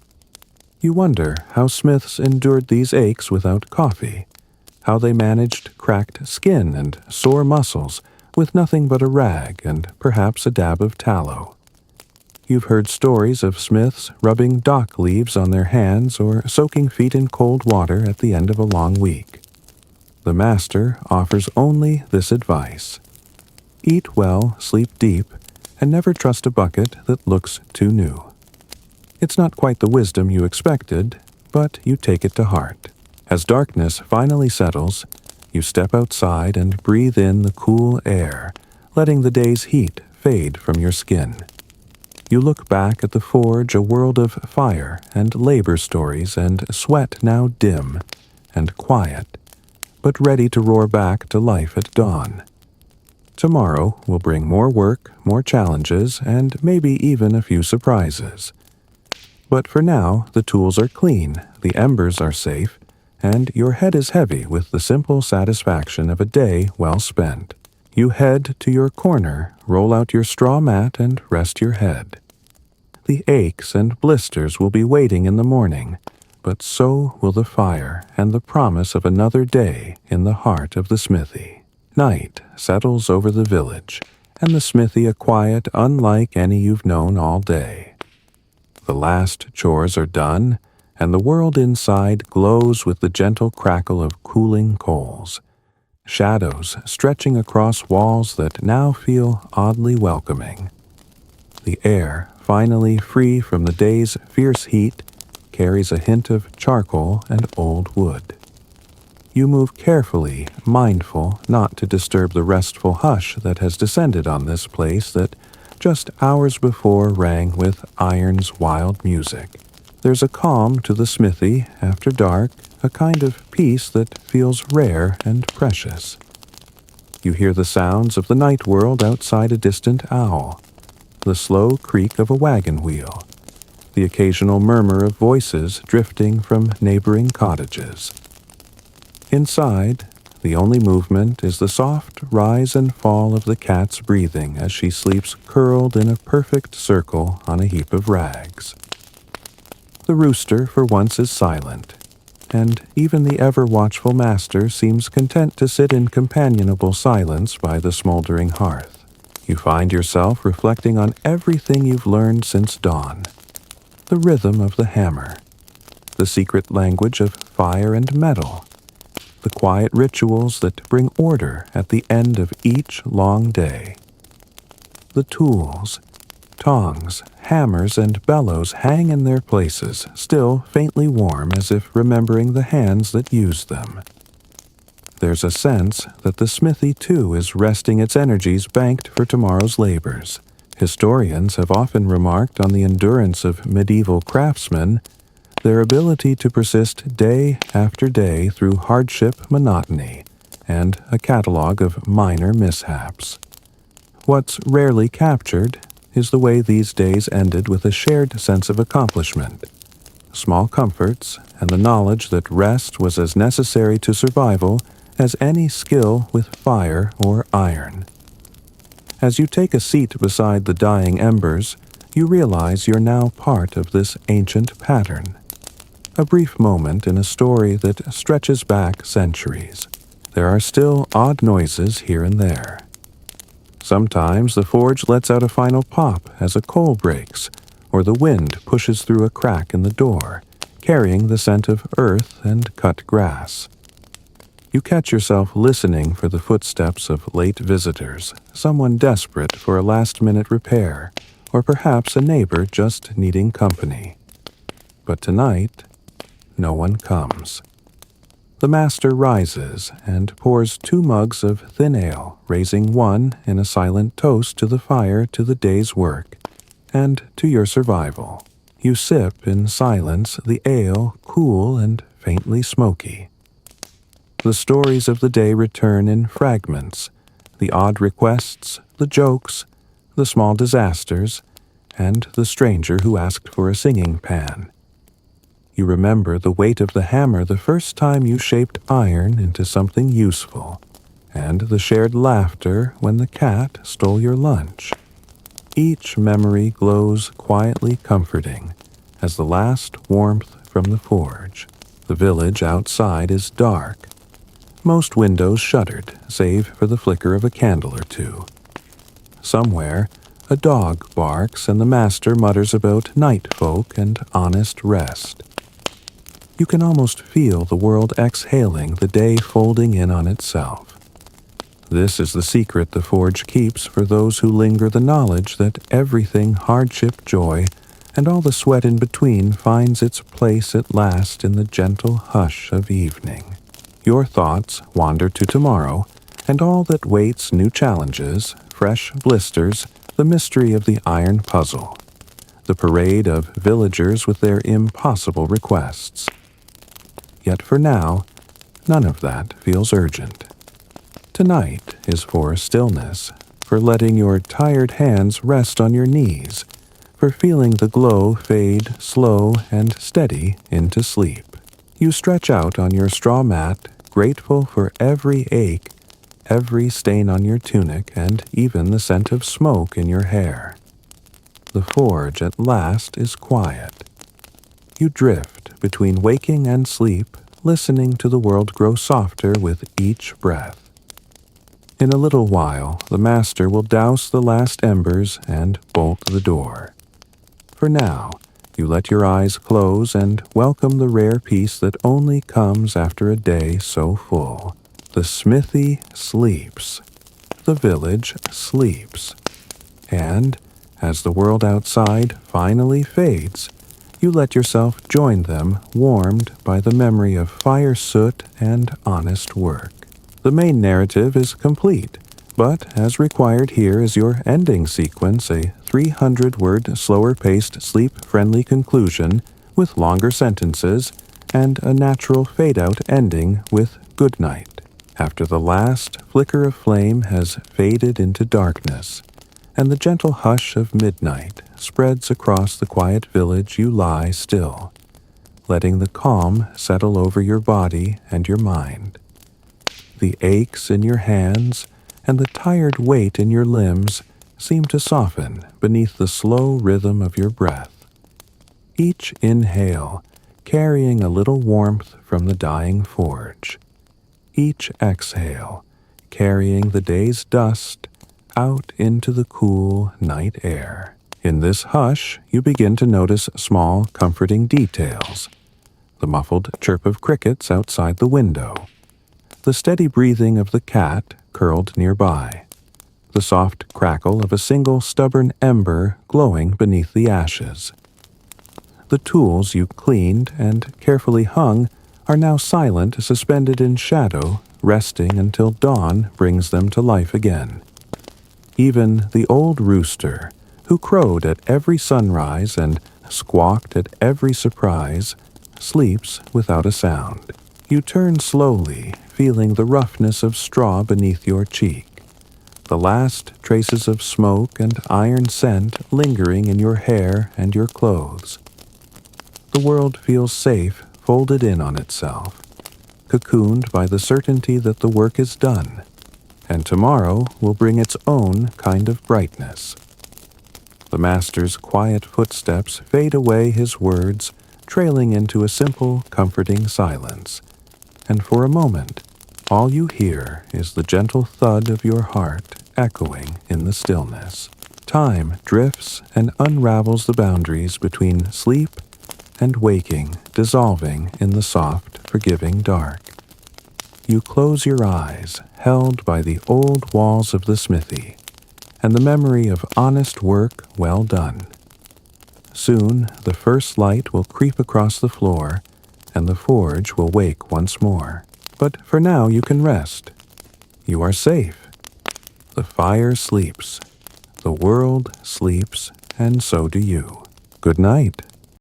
You wonder how Smiths endured these aches without coffee, how they managed cracked skin and sore muscles with nothing but a rag and perhaps a dab of tallow. You've heard stories of Smiths rubbing dock leaves on their hands or soaking feet in cold water at the end of a long week. The master offers only this advice: eat well, sleep deep, and never trust a bucket that looks too new. It's not quite the wisdom you expected, but you take it to heart. As darkness finally settles, you step outside and breathe in the cool air, letting the day's heat fade from your skin. You look back at the forge, a world of fire and labor stories and sweat now dim and quiet, but ready to roar back to life at dawn. Tomorrow will bring more work, more challenges, and maybe even a few surprises. But for now, the tools are clean, the embers are safe, and your head is heavy with the simple satisfaction of a day well spent. You head to your corner, roll out your straw mat, and rest your head. The aches and blisters will be waiting in the morning, but so will the fire and the promise of another day in the heart of the smithy. Night settles over the village, and the smithy a quiet unlike any you've known all day. The last chores are done, and the world inside glows with the gentle crackle of cooling coals. Shadows stretching across walls that now feel oddly welcoming. The air, finally free from the day's fierce heat, carries a hint of charcoal and old wood. You move carefully, mindful not to disturb the restful hush that has descended on this place that just hours before rang with iron's wild music. There's a calm to the smithy after dark, a kind of peace that feels rare and precious. You hear the sounds of the night world outside a distant owl, the slow creak of a wagon wheel, the occasional murmur of voices drifting from neighboring cottages. Inside, the only movement is the soft rise and fall of the cat's breathing as she sleeps curled in a perfect circle on a heap of rags. The rooster for once is silent, and even the ever-watchful master seems content to sit in companionable silence by the smoldering hearth. You find yourself reflecting on everything you've learned since dawn. The rhythm of the hammer, the secret language of fire and metal, the quiet rituals that bring order at the end of each long day. The tools, tongs, hammers, and bellows hang in their places, still faintly warm as if remembering the hands that used them. There's a sense that the smithy, too, is resting its energies banked for tomorrow's labors. Historians have often remarked on the endurance of medieval craftsmen, their ability to persist day after day through hardship, monotony, and a catalog of minor mishaps. What's rarely captured is the way these days ended with a shared sense of accomplishment, small comforts, and the knowledge that rest was as necessary to survival as any skill with fire or iron. As you take a seat beside the dying embers, you realize you're now part of this ancient pattern. A brief moment in a story that stretches back centuries. There are still odd noises here and there. Sometimes the forge lets out a final pop as a coal breaks, or the wind pushes through a crack in the door, carrying the scent of earth and cut grass. You catch yourself listening for the footsteps of late visitors, someone desperate for a last-minute repair, or perhaps a neighbor just needing company. But tonight, no one comes. The master rises and pours 2 mugs of thin ale, raising one in a silent toast to the fire, to the day's work, and to your survival. You sip in silence, the ale cool and faintly smoky. The stories of the day return in fragments, the odd requests, the jokes, the small disasters, and the stranger who asked for a singing pan. You remember the weight of the hammer the first time you shaped iron into something useful, and the shared laughter when the cat stole your lunch. Each memory glows quietly comforting as the last warmth from the forge. The village outside is dark, most windows shuttered, save for the flicker of a candle or two. Somewhere, a dog barks and the master mutters about night folk and honest rest. You can almost feel the world exhaling, the day folding in on itself. This is the secret the forge keeps for those who linger, the knowledge that everything, hardship, joy, and all the sweat in between finds its place at last in the gentle hush of evening. Your thoughts wander to tomorrow, and all that waits new challenges, fresh blisters, the mystery of the iron puzzle, the parade of villagers with their impossible requests. Yet for now, none of that feels urgent. Tonight is for stillness, for letting your tired hands rest on your knees, for feeling the glow fade slow and steady into sleep. You stretch out on your straw mat, grateful for every ache, every stain on your tunic, and even the scent of smoke in your hair. The forge at last is quiet. You drift between waking and sleep, listening to the world grow softer with each breath. In a little while, the master will douse the last embers and bolt the door. For now, you let your eyes close and welcome the rare peace that only comes after a day so full. The smithy sleeps. The village sleeps. And, as the world outside finally fades, you let yourself join them, warmed by the memory of fire soot and honest work. The main narrative is complete, but as required here is your ending sequence, a 300-word, slower-paced, sleep-friendly conclusion with longer sentences and a natural fade-out ending with good night. After the last flicker of flame has faded into darkness, and the gentle hush of midnight spreads across the quiet village, you lie still, letting the calm settle over your body and your mind. The aches in your hands and the tired weight in your limbs seem to soften beneath the slow rhythm of your breath. Each inhale carrying a little warmth from the dying forge. Each exhale carrying the day's dust out into the cool night air. In this hush, you begin to notice small, comforting details. The muffled chirp of crickets outside the window. The steady breathing of the cat curled nearby. The soft crackle of a single stubborn ember glowing beneath the ashes. The tools you cleaned and carefully hung are now silent, suspended in shadow, resting until dawn brings them to life again. Even the old rooster, who crowed at every sunrise and squawked at every surprise, sleeps without a sound. You turn slowly, feeling the roughness of straw beneath your cheek, the last traces of smoke and iron scent lingering in your hair and your clothes. The world feels safe, folded in on itself, cocooned by the certainty that the work is done, and tomorrow will bring its own kind of brightness. The master's quiet footsteps fade away, his words trailing into a simple, comforting silence, and for a moment, all you hear is the gentle thud of your heart echoing in the stillness. Time drifts and unravels the boundaries between sleep and waking, dissolving in the soft, forgiving dark. You close your eyes, held by the old walls of the smithy, and the memory of honest work well done. Soon the first light will creep across the floor, and the forge will wake once more. But for now you can rest. You are safe. The fire sleeps. The world sleeps, and so do you. Good night.